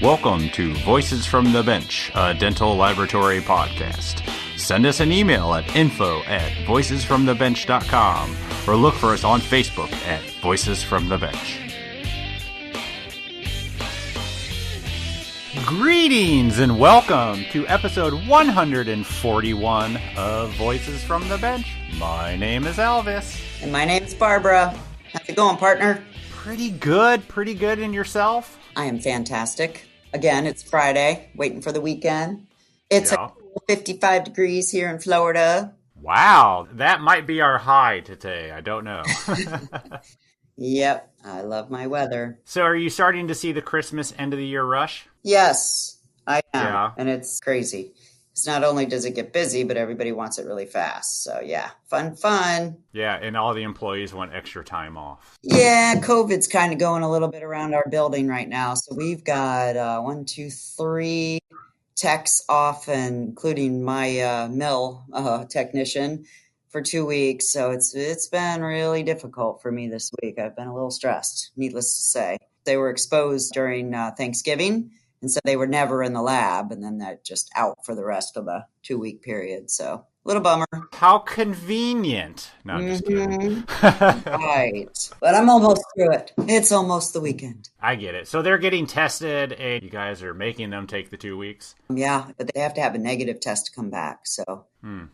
Welcome to Voices from the Bench, a dental laboratory podcast. Send us an email at info@voicesfromthebench.com or look for us on Facebook at Voices from the Bench. Greetings and welcome to episode 141 of Voices from the Bench. My name is Elvis. And my name's Barbara. How's it going, partner? Pretty good. And yourself? I am fantastic. Again, it's Friday, waiting for the weekend. It's a 55 degrees here in Florida. Wow, that might be our high today. I don't know. Yep, I love my weather. So are you starting to see the Christmas end of the year rush? Yes, I am. Yeah. And it's crazy. Because not only does it get busy, but everybody wants it really fast. So yeah, fun. Yeah, and all the employees want extra time off. Yeah, COVID's kind of going a little bit around our building right now. So we've got 3 techs off, including my mill technician, for 2 weeks. So it's been really difficult for me this week. I've been a little stressed, needless to say. They were exposed during Thanksgiving. And so they were never in the lab, and then they're just out for the rest of the 2-week period. So a little bummer. How convenient. No, I'm just kidding. Right. But I'm almost through it. It's almost the weekend. I get it. So they're getting tested, and you guys are making them take the 2 weeks? Yeah, but they have to have a negative test to come back. So I'm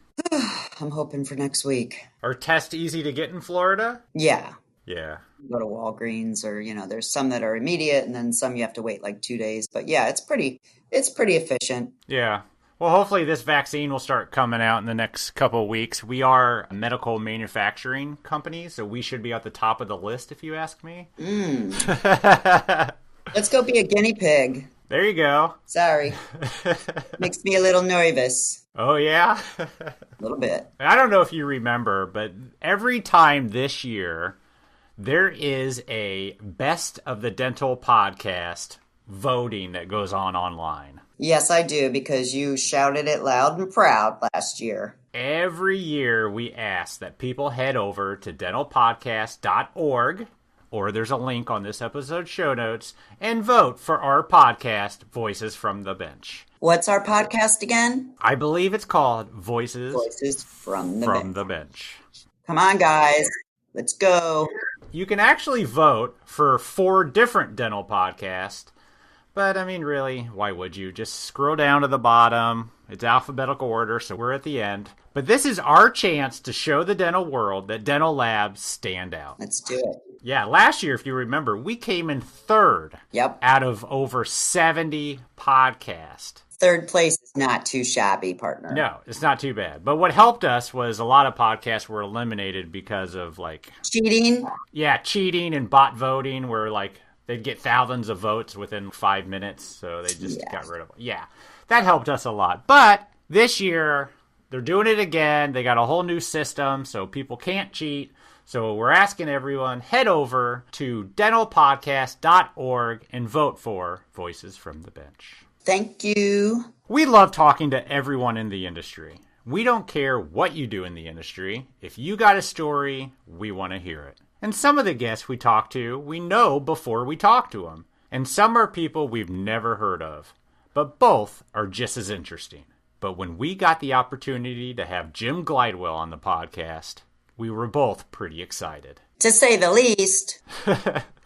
hoping for next week. Are tests easy to get in Florida? Yeah. Yeah. Go to Walgreens, or there's some that are immediate, and then some you have to wait like 2 days. But yeah, it's pretty efficient. Yeah. Well, hopefully this vaccine will start coming out in the next couple of weeks. We are a medical manufacturing company, so we should be at the top of the list, if you ask me. Let's go be a guinea pig. There you go. Sorry. Makes me a little nervous. Oh, yeah? A little bit. I don't know if you remember, but every time this year, there is a Best of the Dental podcast voting that goes on online. Yes, I do, because you shouted it loud and proud last year. Every year we ask that people head over to dentalpodcast.org, or there's a link on this episode's show notes, and vote for our podcast, Voices from the Bench. What's our podcast again? I believe it's called Voices from the Bench. Come on, guys. Let's go. You can actually vote for 4 different dental podcasts, but I mean, really, why would you? Just scroll down to the bottom. It's alphabetical order, so we're at the end. But this is our chance to show the dental world that dental labs stand out. Let's do it. Yeah, last year, if you remember, we came in 3rd out of over 70 podcasts. 3rd place is not too shabby, partner. No, it's not too bad. But what helped us was a lot of podcasts were eliminated because of cheating? Yeah, cheating and bot voting, where they'd get thousands of votes within 5 minutes, so they just got rid of them. Yeah, that helped us a lot. But this year, they're doing it again. They got a whole new system, so people can't cheat. So we're asking everyone, head over to dentalpodcast.org and vote for Voices from the Bench. Thank you. We love talking to everyone in the industry. We don't care what you do in the industry. If you got a story, we want to hear it. And some of the guests we talk to, we know before we talk to them. And some are people we've never heard of. But both are just as interesting. But when we got the opportunity to have Jim Glidewell on the podcast, we were both pretty excited. To say the least.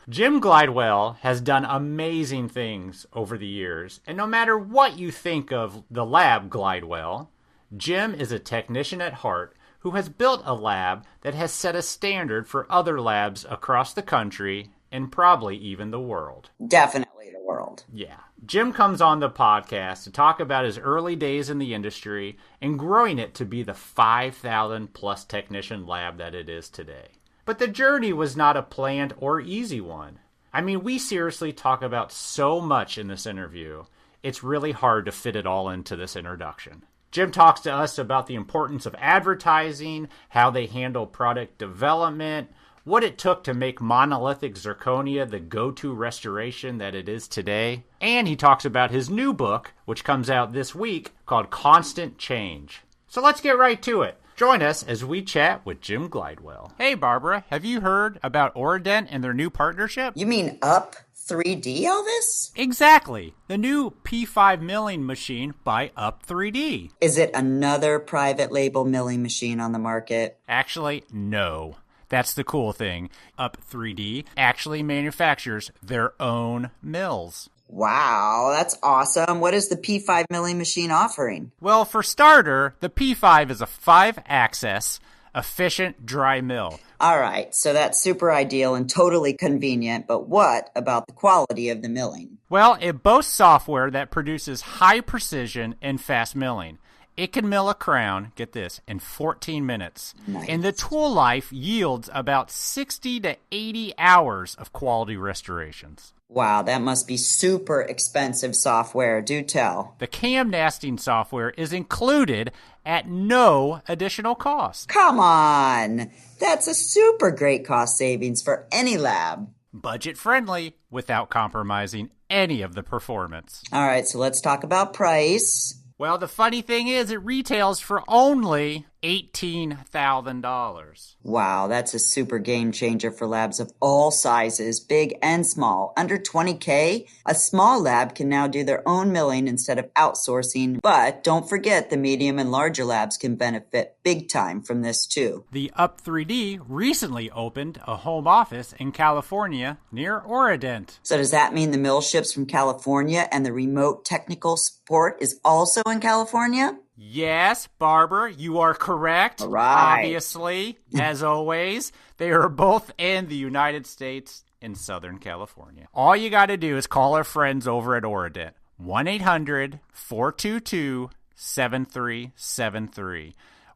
Jim Glidewell has done amazing things over the years, and no matter what you think of the lab Glidewell, Jim is a technician at heart who has built a lab that has set a standard for other labs across the country and probably even the world. Definitely the world. Yeah. Jim comes on the podcast to talk about his early days in the industry and growing it to be the 5,000 plus technician lab that it is today. But the journey was not a planned or easy one. I mean, we seriously talk about so much in this interview, it's really hard to fit it all into this introduction. Jim talks to us about the importance of advertising, how they handle product development, what it took to make monolithic zirconia the go-to restoration that it is today, and he talks about his new book, which comes out this week, called Constant Change. So let's get right to it. Join us as we chat with Jim Glidewell. Hey, Barbara, have you heard about Oradent and their new partnership? You mean Up Up3D, Elvis? Exactly. The new P5 milling machine by Up3D. Is it another private label milling machine on the market? Actually, no. That's the cool thing. Up3D actually manufactures their own mills. Wow, that's awesome. What is the P5 milling machine offering? Well, for starter, the P5 is a 5-axis, efficient dry mill. All right, so that's super ideal and totally convenient, but what about the quality of the milling? Well, it boasts software that produces high precision and fast milling. It can mill a crown, get this, in 14 minutes. Nice. And the tool life yields about 60 to 80 hours of quality restorations. Wow, that must be super expensive software. Do tell. The cam nasting software is included at no additional cost. Come on! That's a super great cost savings for any lab. Budget friendly without compromising any of the performance. All right, so let's talk about price. Well, the funny thing is it retails for only $18,000. Wow, that's a super game changer for labs of all sizes, big and small. Under 20K, a small lab can now do their own milling instead of outsourcing. But don't forget the medium and larger labs can benefit big time from this too. The Up3D recently opened a home office in California near Oradent. So does that mean the mill ships from California and the remote technical support is also in California? Yes, Barbara, you are correct. All right. Obviously, as always, they are both in the United States in Southern California. All you got to do is call our friends over at Oradent, 1-800-422-7373.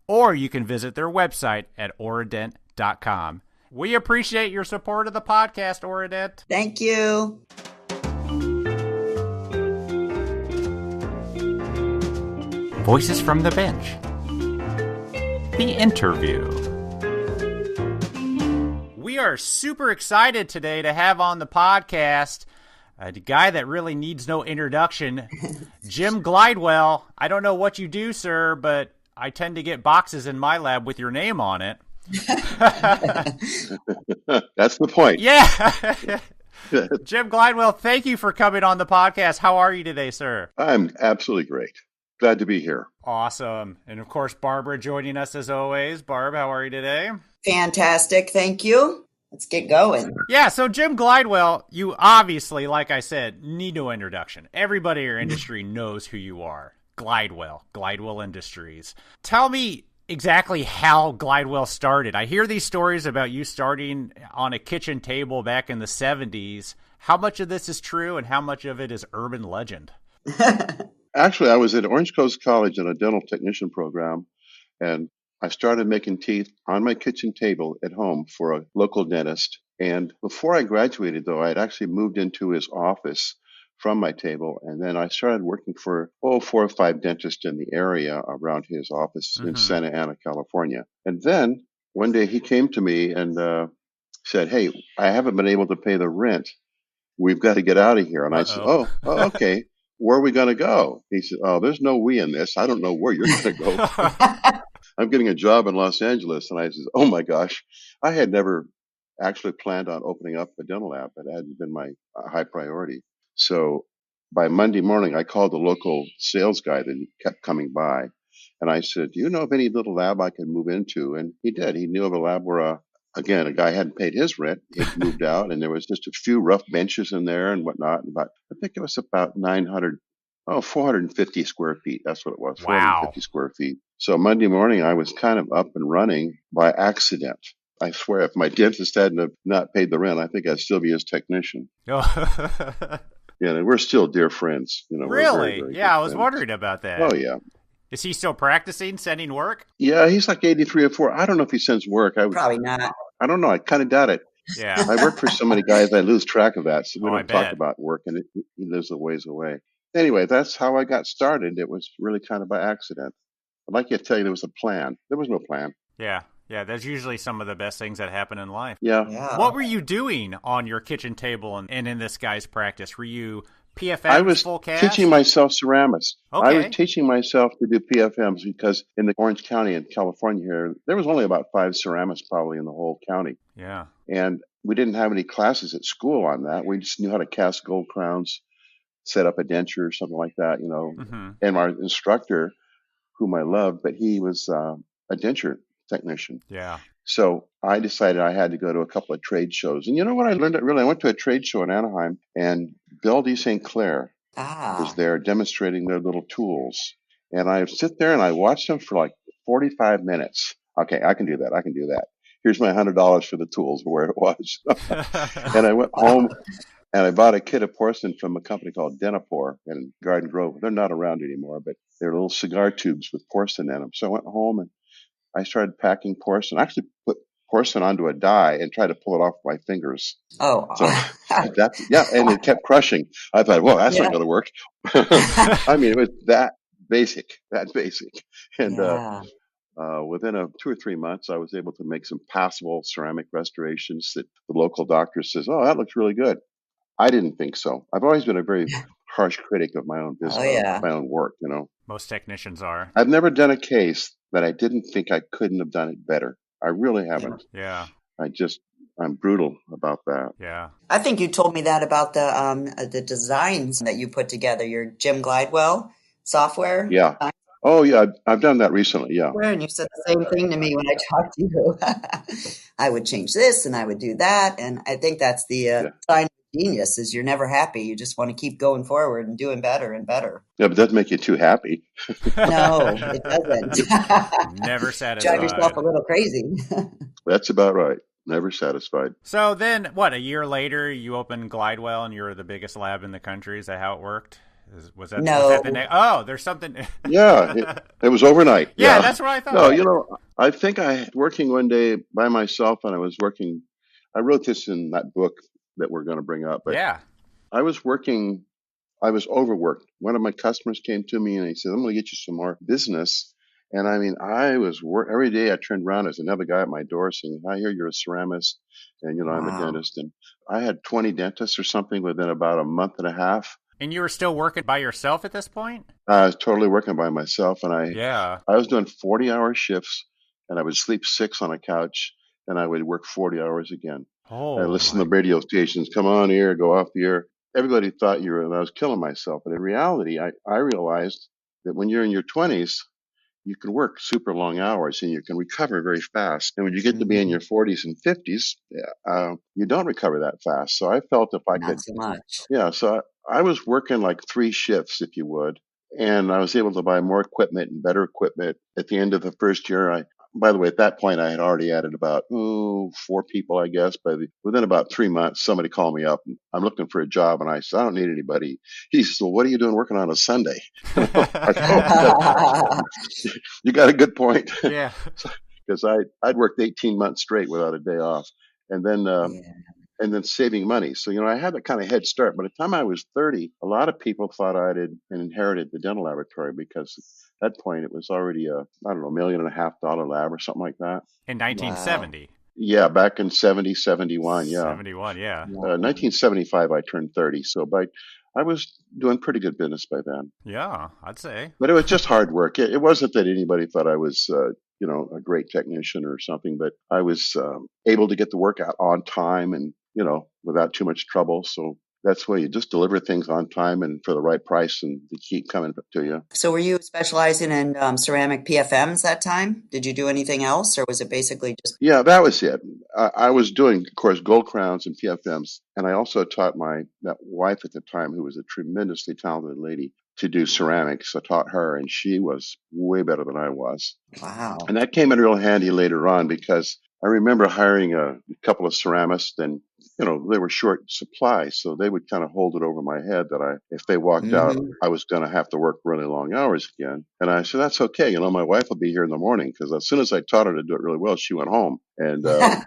Or you can visit their website at oradent.com. We appreciate your support of the podcast, Oradent. Thank you. Voices from the Bench. The interview. We are super excited today to have on the podcast a guy that really needs no introduction, Jim Glidewell. I don't know what you do, sir, but I tend to get boxes in my lab with your name on it. That's the point. Yeah. Jim Glidewell, thank you for coming on the podcast. How are you today, sir? I'm absolutely great. Glad to be here. Awesome. And of course, Barbara joining us as always. Barb, how are you today? Fantastic. Thank you. Let's get going. Yeah, so Jim Glidewell, you obviously, like I said, need no introduction. Everybody in your industry knows who you are. Glidewell Industries. Tell me exactly how Glidewell started. I hear these stories about you starting on a kitchen table back in the 70s. How much of this is true and how much of it is urban legend? Actually, I was at Orange Coast College in a dental technician program, and I started making teeth on my kitchen table at home for a local dentist. And before I graduated, though, I had actually moved into his office from my table. And then I started working for, 4 or 5 dentists in the area around his office in Santa Ana, California. And then one day he came to me and said, "Hey, I haven't been able to pay the rent. We've got to get out of here." And I said, oh, okay. Where are we going to go? He said, "Oh, there's no we in this. I don't know where you're going to go." I'm getting a job in Los Angeles. And I said, oh my gosh, I had never actually planned on opening up a dental lab. That hadn't been my high priority. So by Monday morning, I called the local sales guy that kept coming by. And I said, "Do you know of any little lab I can move into?" And he did. He knew of a lab where, again, a guy hadn't paid his rent. He'd moved out, and there was just a few rough benches in there and whatnot. I think it was about 450 square feet. That's what it was, Wow. 450 square feet. So Monday morning, I was kind of up and running by accident. I swear, if my dentist hadn't have not paid the rent, I think I'd still be his technician. Yeah, and we're still dear friends. You know, Really? we're very, very Yeah, I good was friends. wondering about that. Oh, yeah. Is he still practicing, sending work? Yeah, he's like 83 or 4. I don't know if he sends work. Probably not. I don't know. I kind of doubt it. Yeah. I work for so many guys, I lose track of that. So we Oh, I don't talk bet. about work, and he lives a ways away. Anyway, that's how I got started. It was really kind of by accident. I'd like to tell you there was a plan. There was no plan. Yeah. Yeah, that's usually some of the best things that happen in life. Yeah. What were you doing on your kitchen table and in this guy's practice? Were you PFMs, I was full cast? teaching myself ceramics. I was Okay. teaching myself to do PFMs because in the Orange County in California here, there was only about 5 ceramics probably in the whole county. Yeah. And we didn't have any classes at school on that. We just knew how to cast gold crowns, set up a denture or something like that, Mm-hmm. And our instructor, whom I loved, but he was a denture technician. Yeah. So I decided I had to go to a couple of trade shows. And you know what I learned? I went to a trade show in Anaheim, and Belle de St. Clair was Ah, there demonstrating their little tools. And I sit there and I watched them for like 45 minutes. Okay, I can do that. I can do that. Here's my $100 for the tools, where it was. And I went wow. home and I bought a kit of porcelain from a company called Denapor in Garden Grove. They're not around anymore, but they're little cigar tubes with porcelain in them. So I went home and I started packing porcelain. I actually put porcelain onto a die and tried to pull it off with my fingers. Oh, So that's, yeah, and it kept crushing. I thought, well, that's not yeah. going to work. I mean, it was that basic. And Yeah. within 2 or 3 months, I was able to make some passable ceramic restorations that the local doctor says, oh, that looks really good. I didn't think so. I've always been a very harsh critic of my own Oh, business, yeah. my own work. Most technicians are. I've never done a case that I didn't think I couldn't have done it better. I really Yeah. haven't. Yeah. I just, I'm brutal about that. Yeah. I think you told me that about the designs that you put together, your Jim Glidewell software. Yeah. Oh, yeah. I've done that recently. Yeah. And you said the same thing to me when I talked to you. I would change this and I would do that. And I think that's the Yeah. sign of genius is you're never happy. You just want to keep going forward and doing better and better. Yeah. But it doesn't make you too happy. No, it doesn't. Never Drive yourself satisfied. a little crazy. That's about right. Never satisfied. So then, what, a year later, you opened Glidewell and you were the biggest lab in the country? Is that how it worked? Was that the No. next? Oh, there's something. Yeah. It was overnight. Yeah, Yeah. that's what I No, thought. I think working one day by myself and I wrote this in that book that we're going to bring up, but Yeah. I was working I was overworked. One of my customers came to me and he said, I'm going to get you some more business. And I mean, every day I turned around, there's another guy at my door saying, I hear you're a ceramist and, I'm a Wow. dentist. And I had 20 dentists or something within about a month and a half. And you were still working by yourself at this point? I was totally working by myself and Yeah. I was doing 40-hour shifts and I would sleep 6 on a couch and I would work 40 hours again. I Oh listened my. to radio stations, come on here, go off the air. Everybody thought I was killing myself. But in reality, I realized that when you're in your 20s, you can work super long hours and you can recover very fast. And when you get to be in Mhm. your 40s and 50s, you don't recover that fast. So I felt if I Not could, so much. yeah, so I was working like 3 shifts, if you would. And I was able to buy more equipment and better equipment. At the end of the first year, by the way, at that point, I had already added about 4 people, I guess. But within about 3 months, somebody called me up. I'm looking for a job, and I said, I don't need anybody. He says, well, what are you doing working on a Sunday? I go, oh, you got a good point, Yeah. because I'd worked 18 months straight without a day off, and then Yeah. saving money. So, I had that kind of head start. By the time I was 30, a lot of people thought I had inherited the dental laboratory because at that point it was already I don't know, $1.5 million lab or something like that. In Wow. 1970. Yeah, back in 70, 71. Yeah. 71, yeah. Wow. 1975, I turned 30. So I was doing pretty good business by then. Yeah, I'd say. But it was just hard work. It wasn't that anybody thought I was, a great technician or something, but I was able to get the work out on time and, without too much trouble. So that's why you just deliver things on time and for the right price and they keep coming to you. So were you specializing in ceramic PFMs that time? Did you do anything else, or was it basically just? Yeah, that was it. I was doing, of course, gold crowns and PFMs. And I also taught that wife at the time, who was a tremendously talented lady, to do ceramics. I taught her and she was way better than I was. Wow. And that came in real handy later on because I remember hiring a couple of ceramists and, they were short supply. So they would kind of hold it over my head that if they walked out, Hmm. I was going to have to work really long hours again. And I said, that's okay. My wife will be here in the morning because as soon as I taught her to do it really well, she went home. And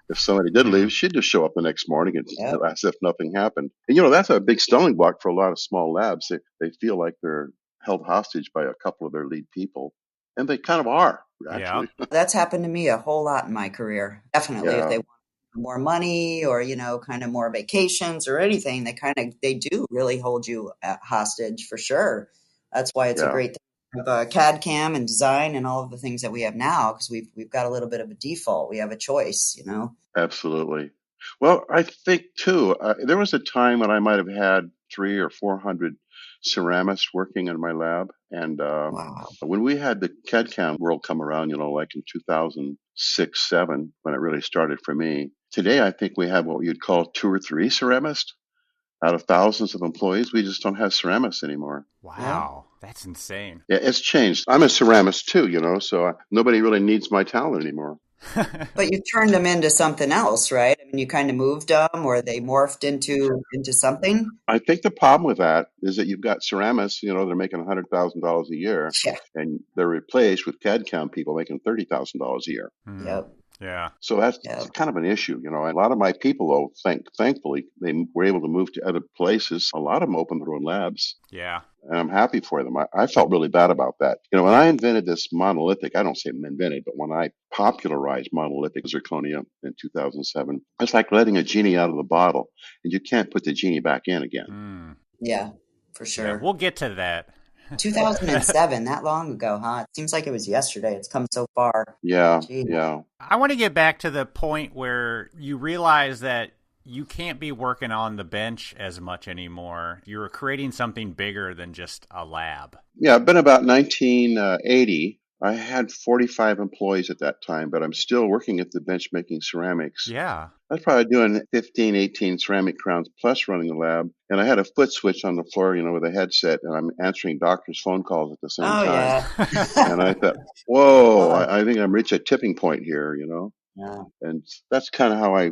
if somebody did Hmm. leave, she'd just show up the next morning and Yep. as if nothing happened. And, that's a big stumbling block for a lot of small labs. They feel like they're held hostage by a couple of their lead people. And they kind of are, Yeah. actually. That's happened to me a whole lot in my career. Definitely, if Yeah, they want more money or kind of more vacations or anything, they do really hold you hostage for sure. That's why it's a yeah, great thing with CAD CAM and design and all of the things that we have now because we've got a little bit of a default. We have a choice. absolutely. Well, I think too, there was a time when I might have had 300 or 400 ceramists working in my lab. And Wow. when we had the CAD/CAM world come around, like in 2006, 7, when it really started for me, today I think we have what you'd call 2 or 3 ceramists out of thousands of employees. We just don't have ceramists anymore. Yeah. Wow, that's insane. Yeah, it's changed. I'm a ceramist too, so nobody really needs my talent anymore. But you turned them into something else, right? I mean, you kind of moved them, or they morphed into something. I think the problem with that is that you've got ceramists, they're making $100,000 a year, Yeah. and they're replaced with CAD/CAM people making $30,000 a year. Hmm. Yep. Yeah. So that's Yep. kind of an issue. A lot of my people, though, thankfully, they were able to move to other places. A lot of them opened their own labs, Yeah. and I'm happy for them. I felt really bad about that. When I invented this monolithic, I don't say invented, but when I popularized monolithic zirconia in 2007, it's like letting a genie out of the bottle, and you can't put the genie back in again. Hmm. Yeah, for Yeah. sure. We'll get to that. 2007, that long ago, huh? It seems like it was yesterday. It's come so far. Yeah, Gee. yeah. I want to get back to the point where you realize that you can't be working on the bench as much anymore. You're creating something bigger than just a lab. Yeah, it's been about 1980. I had 45 employees at that time, but I'm still working at the bench making ceramics. Yeah. I was probably doing 15, 18 ceramic crowns plus running the lab. And I had a foot switch on the floor, with a headset, and I'm answering doctors' phone calls at the same Oh, time. yeah. And I thought, whoa, Oh, I think I'm reached a tipping point here. yeah. And that's kind of how I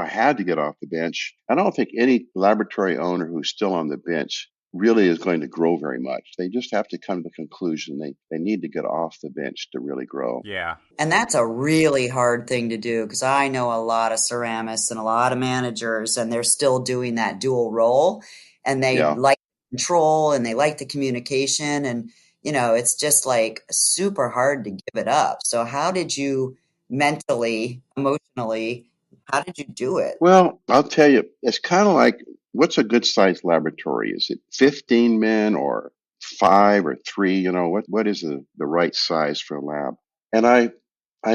had to get off the bench. I don't think any laboratory owner who's still on the bench really is going to grow very much. They just have to come to the conclusion they need to get off the bench to really grow. Yeah. And that's a really hard thing to do because I know a lot of ceramists and a lot of managers, and they're still doing that dual role, and they Yeah. like control and they like the communication, and it's just like super hard to give it up. So how did you mentally, emotionally, how did you do it? Well, I'll tell you, it's kind of like what's a good sized laboratory? Is it 15 men or 5 or 3? What is the right size for a lab? And I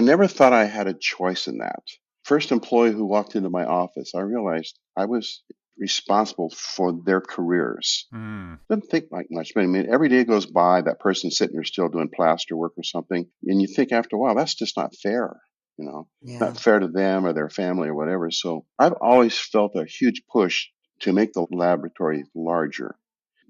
never thought I had a choice in that. First employee who walked into my office, I realized I was responsible for their careers. Hmm. Didn't think like much, but I mean, every day goes by, that person's sitting there still doing plaster work or something, and you think after a while, that's just not fair, Yeah. not fair to them or their family or whatever. So I've always felt a huge push to make the laboratory larger.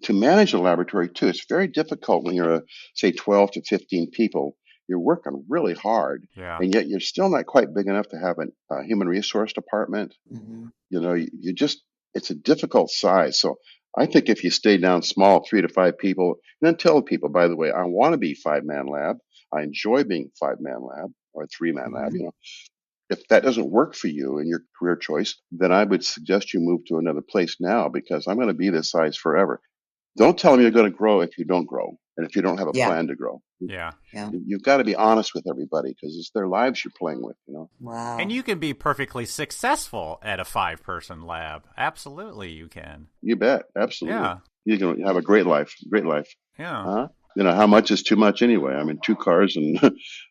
To manage a laboratory too, it's very difficult when you're, say, 12 to 15 people. You're working really hard, Yeah. and yet you're still not quite big enough to have a human resource department. Hmm. You just, it's a difficult size. So I think if you stay down small, 3 to 5 people, and then tell people, by the way, I want to be 5-man lab. I enjoy being 5-man lab or 3-man lab. Hmm. If that doesn't work for you in your career choice, then I would suggest you move to another place now because I'm going to be this size forever. Don't tell them you're going to grow if you don't grow and if you don't have a Yeah. plan to grow. Yeah. Yeah. You've got to be honest with everybody because it's their lives you're playing with. And Wow. you can be perfectly successful at a 5-person lab. Absolutely, you can. You bet. Absolutely. Yeah. You can have a great life. Great life. Yeah. Huh? How much is too much anyway? I mean, 2 cars and a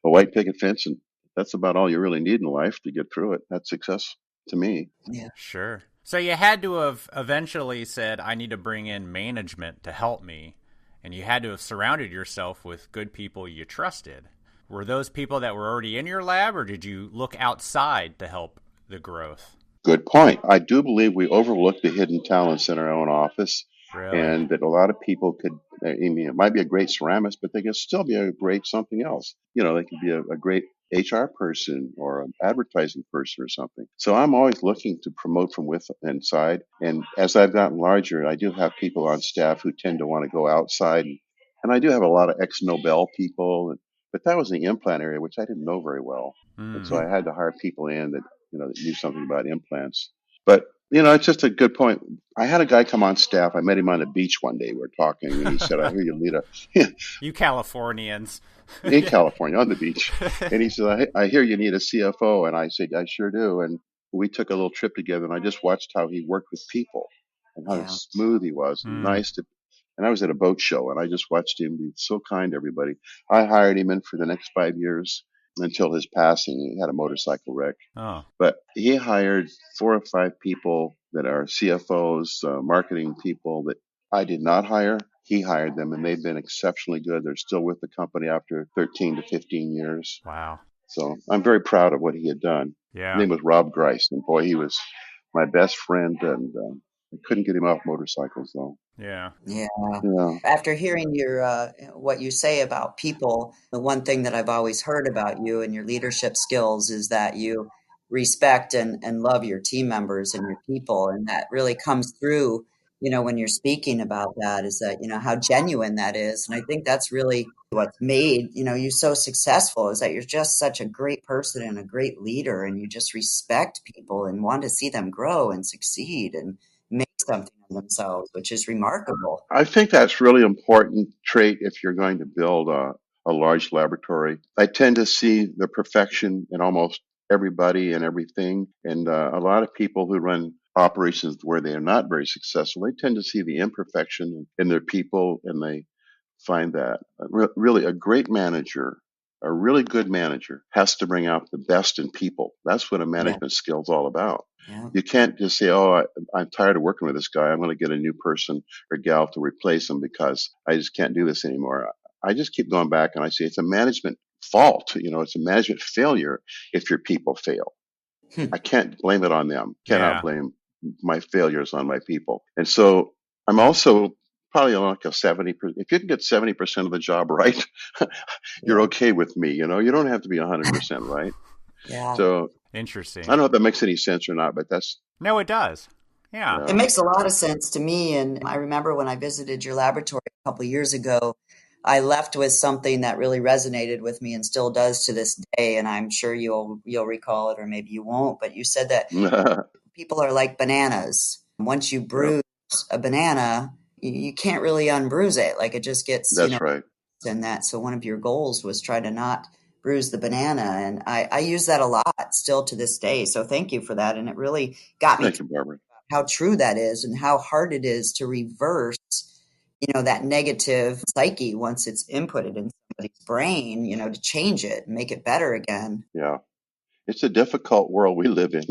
white picket fence, and that's about all you really need in life to get through it. That's success to me. Yeah. Sure. So you had to have eventually said, I need to bring in management to help me. And you had to have surrounded yourself with good people you trusted. Were those people that were already in your lab, or did you look outside to help the growth? Good point. I do believe we overlook the hidden talents in our own office, Really? and that a lot of people could, I mean, it might be a great ceramist, but they could still be a great something else. They could be a great HR person or an advertising person or something. So I'm always looking to promote from within inside. And as I've gotten larger, I do have people on staff who tend to want to go outside. And I do have a lot of ex-Nobel people, but that was in the implant area, which I didn't know very well. And so Hmm. I had to hire people in that knew something about implants. But, it's just a good point. I had a guy come on staff. I met him on the beach one day. We were talking, and he said, I hear you lead You Californians. in California on the beach. And he said, I hear you need a CFO. And I said, I sure do. And we took a little trip together, and I just watched how he worked with people and how Yeah. smooth he was and Hmm. nice to. And I was at a boat show, and I just watched him be so kind to everybody. I hired him in for the next 5 years. until his passing. He had a motorcycle wreck. Oh, But he hired 4 or 5 people that are CFOs, marketing people that I did not hire. He hired them, and they've been exceptionally good. They're still with the company after 13 to 15 years. wow. So I'm very proud of what he had done. His Yeah. name was Rob Grice, and boy, he was my best friend, and I couldn't get him off motorcycles, though. Yeah. Yeah. Yeah. After hearing your what you say about people, the one thing that I've always heard about you and your leadership skills is that you respect and love your team members and your people, and that really comes through, when you're speaking about that, is that, how genuine that is. And I think that's really what's made, you so successful, is that you're just such a great person and a great leader, and you just respect people and want to see them grow and succeed and make something of themselves, which is remarkable. I think that's really important trait if you're going to build a large laboratory. I tend to see the perfection in almost everybody and everything. And a lot of people who run operations where they are not very successful, they tend to see the imperfection in their people, and they find that really a great manager, a really good manager, has to bring out the best in people. That's what a Yeah, management skill is all about. yeah. You can't just say, "Oh, I'm tired of working with this guy. I'm going to get a new person or gal to replace him because I just can't do this anymore." I just keep going back and I say it's a management fault. It's a management failure if your people fail. Hmm. I can't blame it on them. Cannot Yeah. blame my failures on my people. And so I'm also probably like a 70%. If you can get 70% of the job right, you're Yeah, okay with me. You don't have to be 100% right. yeah. So I Interesting. don't know if that makes any sense or not, but that's, No, it does. Yeah. It yeah. makes a lot of sense to me. And I remember when I visited your laboratory a couple of years ago, I left with something that really resonated with me and still does to this day. And I'm sure you'll recall it, or maybe you won't. But you said that people are like bananas. Once you Yep, bruise a banana, you can't really unbruise it. Like, it just gets, that's right. and that. So one of your goals was try to not bruise the banana. And I use that a lot still to this day. So thank you for that. And it really got me Thank you, Barbara. how true that is and how hard it is to reverse, that negative psyche once it's inputted in somebody's brain, to change it and make it better again. Yeah. It's a difficult world we live in.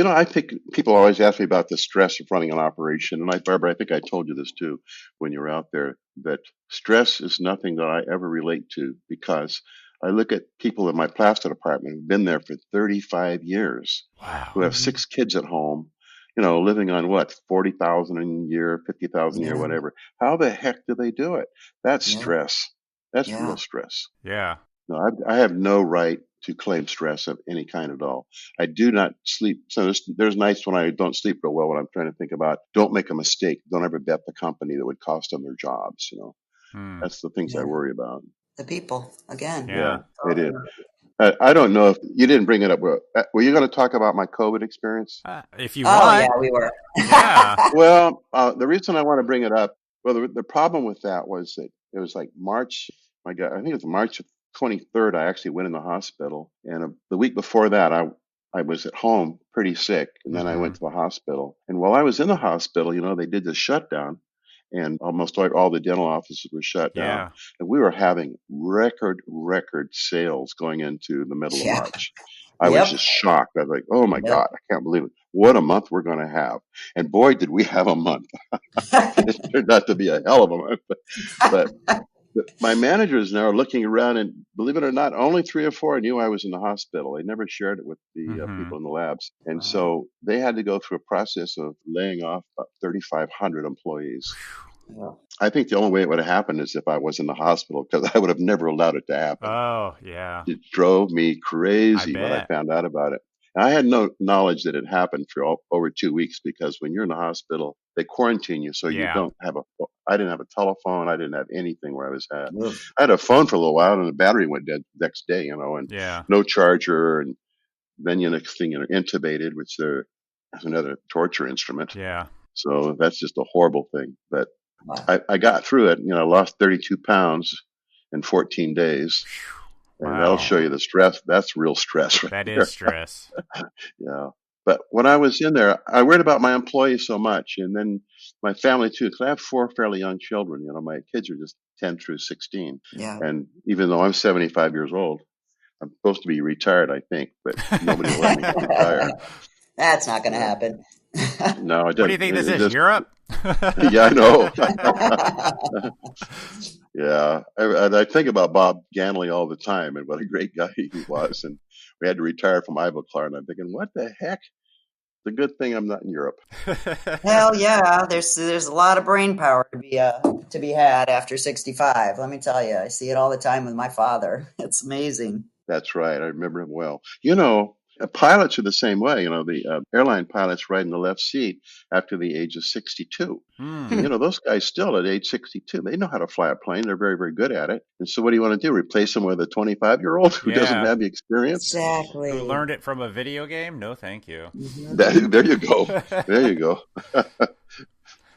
I think people always ask me about the stress of running an operation. And Barbara, I think I told you this too when you were out there, that stress is nothing that I ever relate to, because I look at people in my plaster department who've been there for 35 years, who Wow. have Mhm. 6 kids at home, living on what, 40,000 a year, 50,000 a year, Yeah, whatever. How the heck do they do it? That's yeah, stress. That's real yeah. stress. Yeah. No, I have no right to claim stress of any kind at all. I do not sleep. So there's nights when I don't sleep real well when I'm trying to think about, don't make a mistake. Don't ever bet the company that would cost them their jobs. Hmm. That's the things I Yeah. worry about. The people again. Yeah, Yeah. it is. Talking. I don't know if you didn't bring it up. Were you going to talk about my COVID experience? If you Oh yeah, want. we were. Yeah. Well, the reason I want to bring it up, well, the problem with that was that it was like March. My God, I think it was March 23rd. I actually went in the hospital, and the week before that, I was at home pretty sick, and then I Mm-hmm. went to the hospital. And while I was in the hospital, they did the shutdown, and almost like all the dental offices were shut down, Yeah. and we were having record sales going into the middle of Yeah. March. I was Yep. just shocked. I was like, "Oh my Yep. God, I can't believe it! What a month we're going to have!" And boy, did we have a month. It turned out to be a hell of a month. But my managers now are looking around, and believe it or not, only 3 or 4 knew I was in the hospital. They never shared it with the Mm-hmm. people in the labs. And Wow. so they had to go through a process of laying off about 3,500 employees. Yeah. I think the only way it would have happened is if I was in the hospital, because I would have never allowed it to happen. Oh, yeah. It drove me I crazy when I bet. found out about it. And I had no knowledge that it happened for over 2 weeks, because when you're in the hospital, they quarantine you. So you Yeah. don't have I didn't have a telephone. I didn't have anything where I was at. Oof. I had a phone for a little while, and the battery went dead the next day, and Yeah. no charger. And then next thing, intubated, which is another torture instrument. Yeah. So that's just a horrible thing. But Wow. I got through it. Lost 32 pounds in 14 days. And that'll Wow. show you the stress. That's real stress right That is there. stress. Yeah. But when I was in there, I worried about my employees so much, and then my family too, because I have 4 fairly young children. My kids are just 10 through 16. Yeah. And even though I'm 75 years old, I'm supposed to be retired, I think, but nobody will let me retire. That's not going to happen. No, I What do you don't. think this is, Europe? Yeah, I know. Yeah, and I think about Bob Ganley all the time and what a great guy he was. And we had to retire from Ivoclar, and I'm thinking, what the heck? It's a good thing I'm not in Europe. Hell yeah, there's a lot of brain power to be had after 65. Let me tell you, I see it all the time with my father. It's amazing. That's right. I remember him well. You know, pilots are the same way. You know, the airline pilots ride in the left seat after the age of 62. And, you know, those guys still at age 62, they know how to fly a plane. They're very, very good at it. And so what do you want to do? Replace them with a 25-year-old who doesn't Yeah. have the experience? Exactly. Who learned it from a video game? No, thank you. There you go. There you go.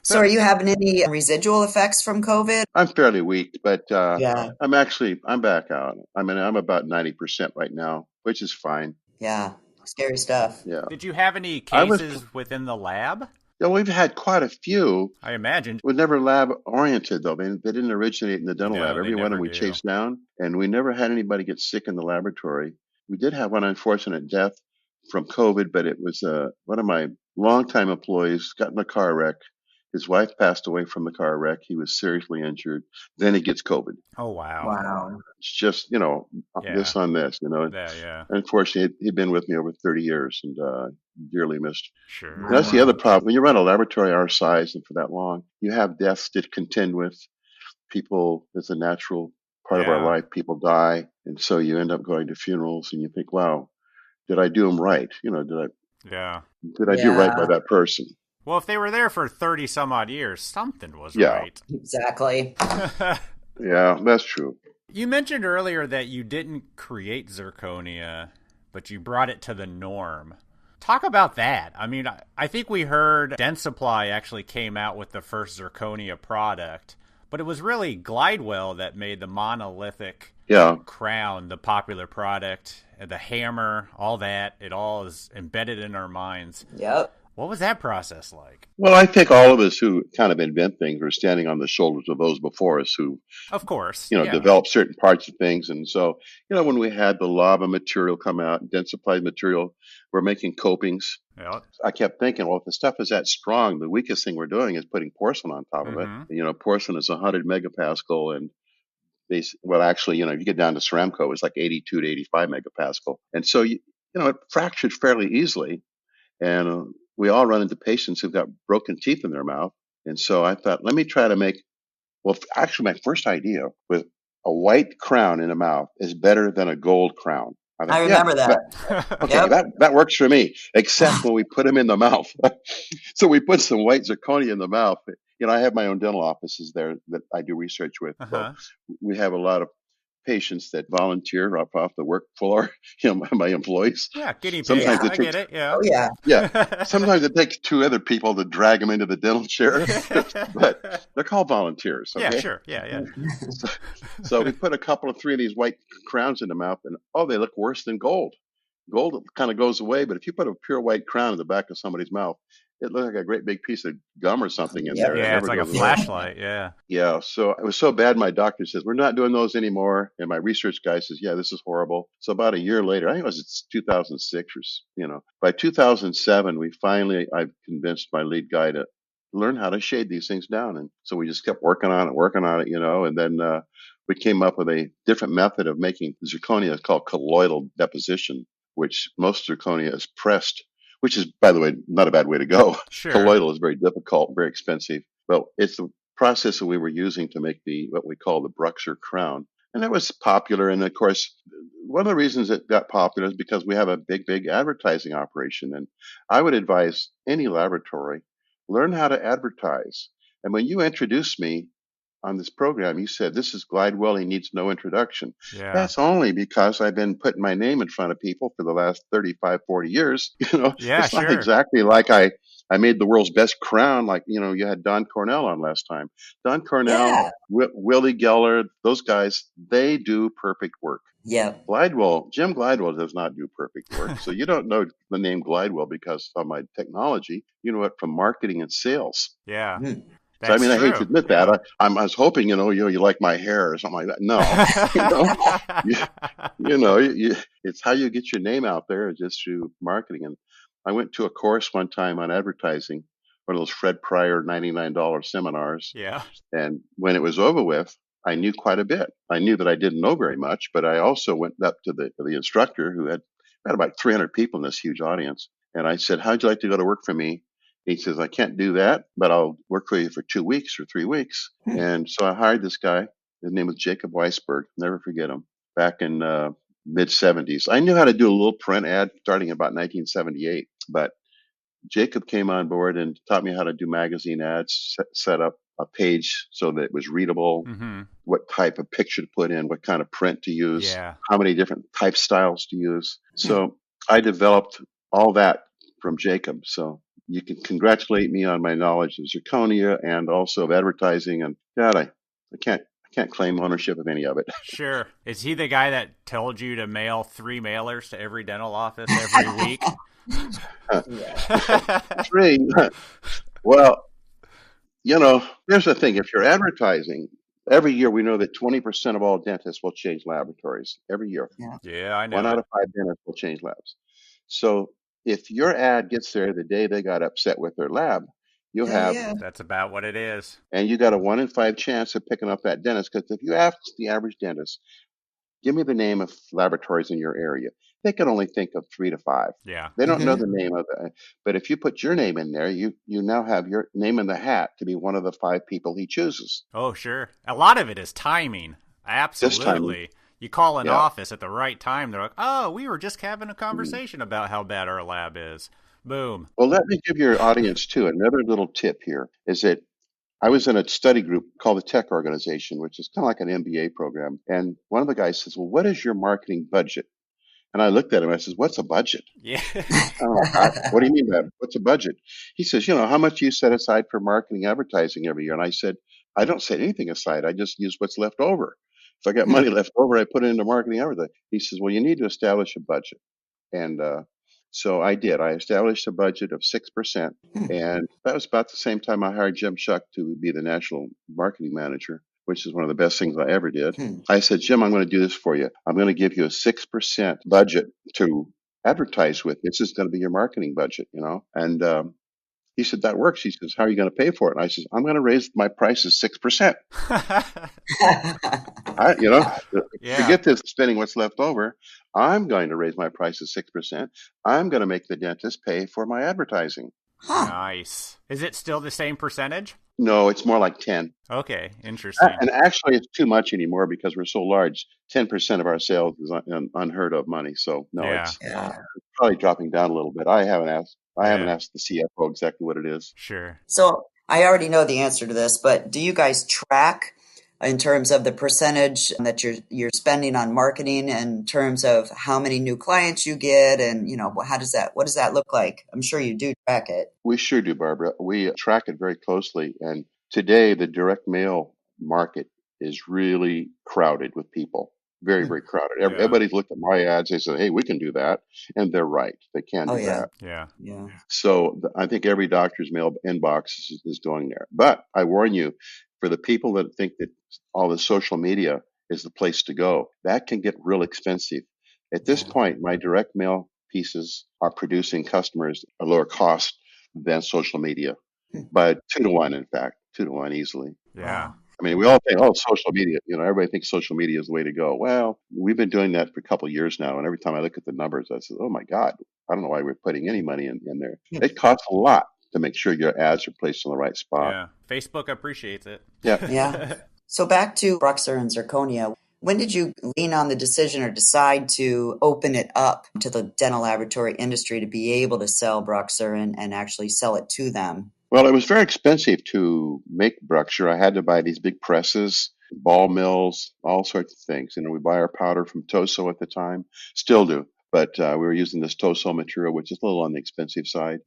So are you having any residual effects from COVID? I'm fairly weak, but Yeah. I'm back out. I mean, I'm about 90% right now, which is fine. Yeah. Scary stuff. Yeah. Did you have any I was, cases within the lab? yeah, we've had quite a few. I imagined. We're never lab oriented though. They didn't originate in the dental lab. No, they Every one of them never we do. chased down, and we never had anybody get sick in the laboratory. We did have one unfortunate death from COVID, but it was one of my longtime employees got in a car wreck. His wife passed away from the car wreck. He was seriously injured. Then he gets COVID. Oh, wow. Wow. It's just, you know, Yeah. this on this, you know. Yeah. Unfortunately, he'd been with me over 30 years and dearly missed. Sure. And that's the other problem. When you run a laboratory our size and for that long, you have deaths to contend with. People, it's a natural part of our Yeah. life. People die. And so you end up going to funerals and you think, wow, did I do them right? You know, Yeah. did I do right by that person? Well, if they were there for 30 some odd years, something was Yeah. right. Exactly. Yeah, that's true. You mentioned earlier that you didn't create zirconia, but you brought it to the norm. Talk about that. I mean, I think we heard Dentsply actually came out with the first zirconia product, but it was really Glidewell that made the monolithic crown the popular product. The hammer, all that, it all is embedded in our minds. Yep. What was that process like? Well, I think all of us who kind of invent things are standing on the shoulders of those before us who, Of course. you know, develop certain parts of things. And so, you know, when we had the lava material come out, densified material, we're making copings. Yep. I kept thinking, well, if the stuff is that strong, the weakest thing we're doing is putting porcelain on top of it. You know, porcelain is 100 megapascal and well, actually, you know, if you get down to Ceramco, it's like 82 to 85 megapascal. And so, you know, it fractured fairly easily. And we all run into patients who've got broken teeth in their mouth. And so I thought, let me try to make, well, actually, my first idea was a white crown in a mouth is better than a gold crown. I remember that. Okay, that works for me, except when we put them in the mouth. So we put some white zirconia in the mouth. You know, I have my own dental offices there that I do research with. So we have a lot of patients that volunteer off the work floor, you know, my employees. Yeah, guinea pigs. Sometimes I get it. Yeah. Oh, yeah. Yeah. Sometimes it takes two other people to drag them into the dental chair, but they're called volunteers. Okay? Yeah, sure. Yeah. So we put three of these white crowns in the mouth, and they look worse than gold. Gold kind of goes away, but if you put a pure white crown in the back of somebody's mouth, it looks like a great big piece of gum or something in there. Yeah, it's like a flashlight. Yeah. Yeah. So it was so bad. My doctor says, we're not doing those anymore. And my research guy says, yeah, this is horrible. So about a year later, I think it was 2006 or, you know, by 2007, I've convinced my lead guy to learn how to shade these things down. And so we just kept working on it, you know, and then, we came up with a different method of making zirconia called colloidal deposition, which most zirconia is pressed, which is, by the way, not a bad way to go. Sure. Colloidal is very difficult, very expensive. Well, it's the process that we were using to make what we call the Bruxer crown. And that was popular. And of course, one of the reasons it got popular is because we have a big advertising operation. And I would advise any laboratory, learn how to advertise. And when you introduced me on this program, you said, this is Glidewell, he needs no introduction. Yeah. That's only because I've been putting my name in front of people for the last 35, 40 years. You know, it's not exactly like I made the world's best crown. Like, you know, you had Don Cornell on last time. Don Cornell, Willie Geller, those guys, they do perfect work. Yeah. Jim Glidewell does not do perfect work. So you don't know the name Glidewell because of my technology. You know it from marketing and sales. Yeah. So I That's mean, I hate to true. admit that. Yeah. I was hoping, you like my hair or something like that. No, you know, you, it's how you get your name out there just through marketing. And I went to a course one time on advertising, one of those Fred Pryor $99 seminars. Yeah. And when it was over with, I knew quite a bit. I knew that I didn't know very much, but I also went up to the instructor who had about 300 people in this huge audience. And I said, how'd you like to go to work for me? He says, I can't do that, but I'll work for you for 2 weeks or 3 weeks. And so I hired this guy. His name was Jacob Weisberg. Never forget him. Back in mid 70s. I knew how to do a little print ad starting about 1978, but Jacob came on board and taught me how to do magazine ads, set up a page so that it was readable, Mm-hmm. what type of picture to put in, what kind of print to use, Yeah. how many different type styles to use. So I developed all that from Jacob. So you can congratulate me on my knowledge of zirconia and also of advertising. And God, I can't claim ownership of any of it. Sure. Is he the guy that told you to mail 3 mailers to every dental office every week? Three. Well, here's the thing. If you're advertising, every year we know that 20% of all dentists will change laboratories every year. Yeah. Yeah, I One know out it. of five dentists will change labs. So if your ad gets there the day they got upset with their lab, you Yeah. have, Yeah. That's about what it is. and you got a 1 in 5 chance of picking up that dentist. Because if you ask the average dentist, give me the name of laboratories in your area, they can only think of 3 to 5. Yeah. They don't know Hmm. the name of it. But if you put your name in there, you now have your name in the hat to be one of the 5 people he chooses. Oh, sure. A lot of it is timing. This time, Absolutely. You call an yeah. office at the right time, they're like, oh, we were just having a conversation about how bad our lab is. Boom. Well, let me give your audience too another little tip here is that I was in a study group called the Tech Organization, which is kind of like an MBA program. And one of the guys says, well, what is your marketing budget? And I looked at him. I says, what's a budget? Yeah. Oh, what do you mean by that? What's a budget? He says, how much do you set aside for marketing advertising every year? And I said, I don't set anything aside. I just use what's left over. If I got money left over, I put it into marketing advertising. He says, well, you need to establish a budget. And so I did. I established a budget of 6%. And that was about the same time I hired Jim Shuck to be the national marketing manager, which is one of the best things I ever did. I said, Jim, I'm going to do this for you. I'm going to give you a 6% budget to advertise with. This is going to be your marketing budget, And he said, that works. He says, how are you going to pay for it? And I said, I'm going to raise my prices 6%. Yeah. Forget this spending what's left over. I'm going to raise my prices 6%. I'm going to make the dentist pay for my advertising. Nice. Is it still the same percentage? No, it's more like 10. Okay, interesting. And actually, it's too much anymore because we're so large. 10% of our sales is unheard of money. So no, Yeah. it's probably dropping down a little bit. I haven't asked Yeah. the CFO exactly what it is. Sure. So I already know the answer to this, but do you guys track in terms of the percentage that you're spending on marketing in terms of how many new clients you get and what does that look like? I'm sure you do track it. We sure do, Barbara. We track it very closely. And today, the direct mail market is really crowded with people. Very, very crowded. Yeah. Everybody's looked at my ads. They say, hey, we can do that. And they're right. They can do that. Yeah. Yeah. So I think every doctor's mail inbox is going there. But I warn you, for the people that think that all the social media is the place to go, that can get real expensive. At this point, my direct mail pieces are producing customers a lower cost than social media, but 2 to 1, in fact, 2 to 1 easily. Yeah. I mean, we all think, oh, social media, everybody thinks social media is the way to go. Well, we've been doing that for a couple of years now. And every time I look at the numbers, I say, oh my God, I don't know why we're putting any money in there. It costs a lot to make sure your ads are placed in the right spot. Yeah. Facebook appreciates it. Yeah. Yeah. So back to Bruxer and zirconia. When did you lean on the decision or decide to open it up to the dental laboratory industry to be able to sell Bruxer and actually sell it to them? Well, it was very expensive to make Bruxer. I had to buy these big presses, ball mills, all sorts of things. We buy our powder from Toso at the time, still do. But we were using this Toso material, which is a little on the expensive side.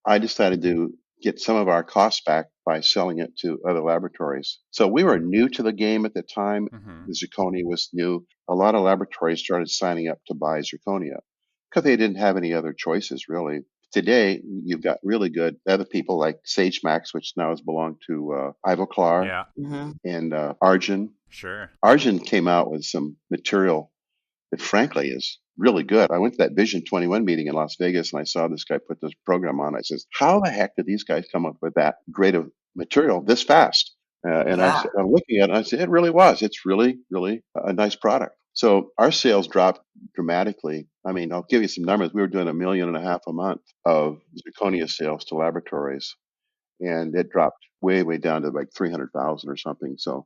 I decided to get some of our costs back by selling it to other laboratories. So we were new to the game at the time. The zirconia was new. A lot of laboratories started signing up to buy zirconia because they didn't have any other choices, really. Today, you've got really good other people like Sage Max, which now has belonged to Ivoclar Yeah. Mm-hmm. and Argent. Sure. Argent came out with some material that frankly is really good. I went to that Vision 21 meeting in Las Vegas and I saw this guy put this program on. I says, how the heck did these guys come up with that grade of material this fast? And I Yeah. said, I'm looking at it, and I said, it really was. It's really, really a nice product. So our sales dropped dramatically. I mean, I'll give you some numbers. We were doing $1.5 million a month of zirconia sales to laboratories, and it dropped way, way down to like 300,000 or something. So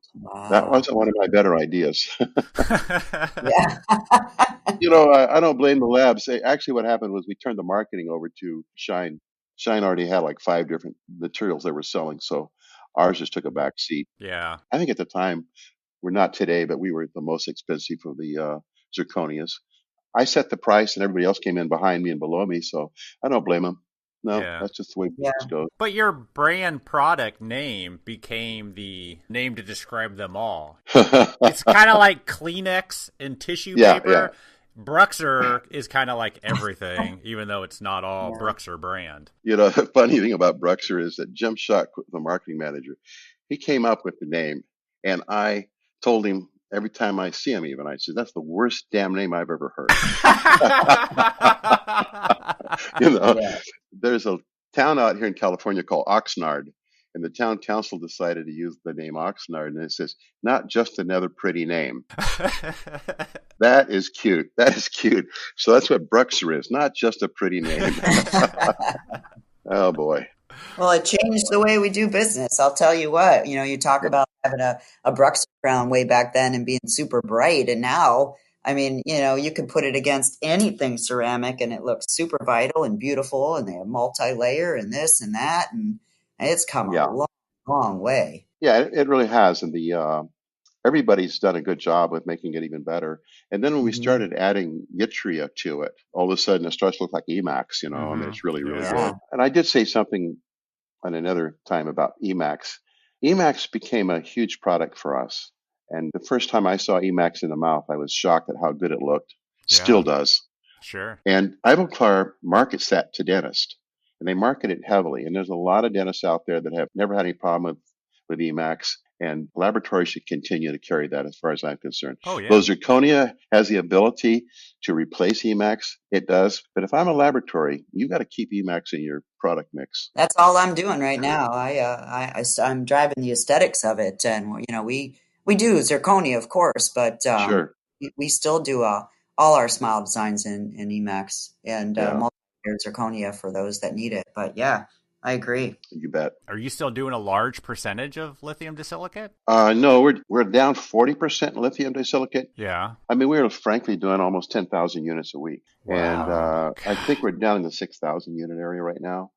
that Wow. wasn't one of my better ideas. Yeah. I don't blame the labs. Actually, what happened was we turned the marketing over to Shine. Shine already had like 5 different materials they were selling, so ours just took a back seat. Yeah. I think at the time, we're not today, but we were the most expensive of the zirconias. I set the price, and everybody else came in behind me and below me, so I don't blame them. No, Yeah. that's just the way Yeah. business goes. But your brand product name became the name to describe them all. Yeah, It's kind of like Kleenex and tissue yeah. paper. Bruxer is kind of like everything, even though it's not all Yeah. Bruxer brand. The funny thing about Bruxer is that Jim Schuck, the marketing manager, he came up with the name, and I told him every time I see him, even I said, "That's the worst damn name I've ever heard." you know, Yeah. there's a town out here in California called Oxnard, and the town council decided to use the name Oxnard, and it says, "Not just another pretty name." That is cute. That is cute. So that's what Bruxer is, not just a pretty name. Oh boy. Well, it changed the way we do business. I'll tell you what, you talk Yeah. about having a Bruxer crown way back then and being super bright. And now, I mean, you can put it against anything ceramic and it looks super vital and beautiful. And they have multi-layer and this and that. And it's come a Yeah. long, long way. Yeah, it really has. And everybody's done a good job with making it even better. And then when we Hmm. started adding Yttria to it, all of a sudden it starts to look like Emax, I mean, Mm-hmm. it's really, really Yeah. Yeah. good. And I did say something on another time about Emax. Emax became a huge product for us. And the first time I saw Emax in the mouth, I was shocked at how good it looked. Still Yeah. does. Sure. And Ivoclar markets that to dentists, and they market it heavily. And there's a lot of dentists out there that have never had any problem with Emax, and laboratories should continue to carry that as far as I'm concerned. Oh, yeah. Though zirconia has the ability to replace Emax, it does. But if I'm a laboratory, you've got to keep Emax in your product mix. That's all I'm doing right now. I'm driving the aesthetics of it. And, we do zirconia, of course, but Sure. we still do all our smile designs in Emax and Yeah, multi-layered zirconia for those that need it. But yeah, I agree. you bet. Are you still doing a large percentage of lithium disilicate? No, we're down 40% lithium disilicate. Yeah. I mean, we were frankly doing almost 10,000 units a week. And Wow. I think we're down in the 6,000 unit area right now.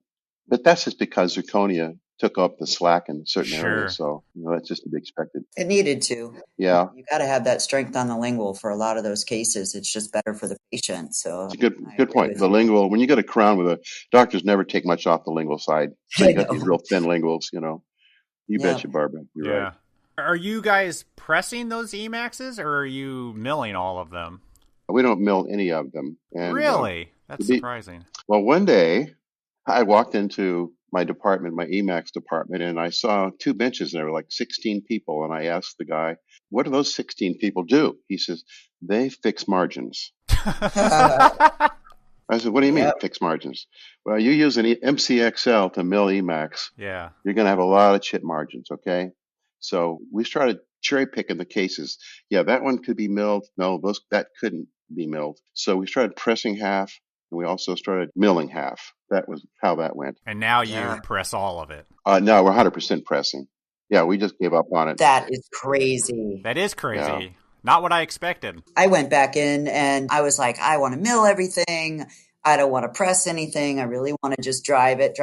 But that's just because zirconia took up the slack in certain areas. Sure. So, that's just to be expected. It needed to. Yeah, You got to have that strength on the lingual for a lot of those cases. It's just better for the patient. it's So a good I good agree point. with The you. lingual, when you get a crown with doctors never take much off the lingual side. So I you got these know. real thin linguals. You Yeah. betcha, Barbara. You're right. Yeah. Are you guys pressing those Emaxes or are you milling all of them? We don't mill any of them. And Really? That's to be, surprising. well, one day I walked into my department, my Emax department, and I saw 2 benches and there were like 16 people. And I asked the guy, what do those 16 people do? He says, they fix margins. I said, what do you mean Yep. fix margins? Well, you use an MCXL to mill Emax, Yeah. you're going to have a lot of chip margins, okay? So we started cherry picking the cases. Yeah, that one could be milled. No, that couldn't be milled. So we started pressing half, and we also started milling half. That was how that went. And now you Yeah. press all of it. No, we're 100% pressing. Yeah, we just gave up on it. That is crazy. That is Yeah, crazy. Not what I expected. I went back in and I was like, I want to mill everything. I don't want to press anything. I really want to just drive it.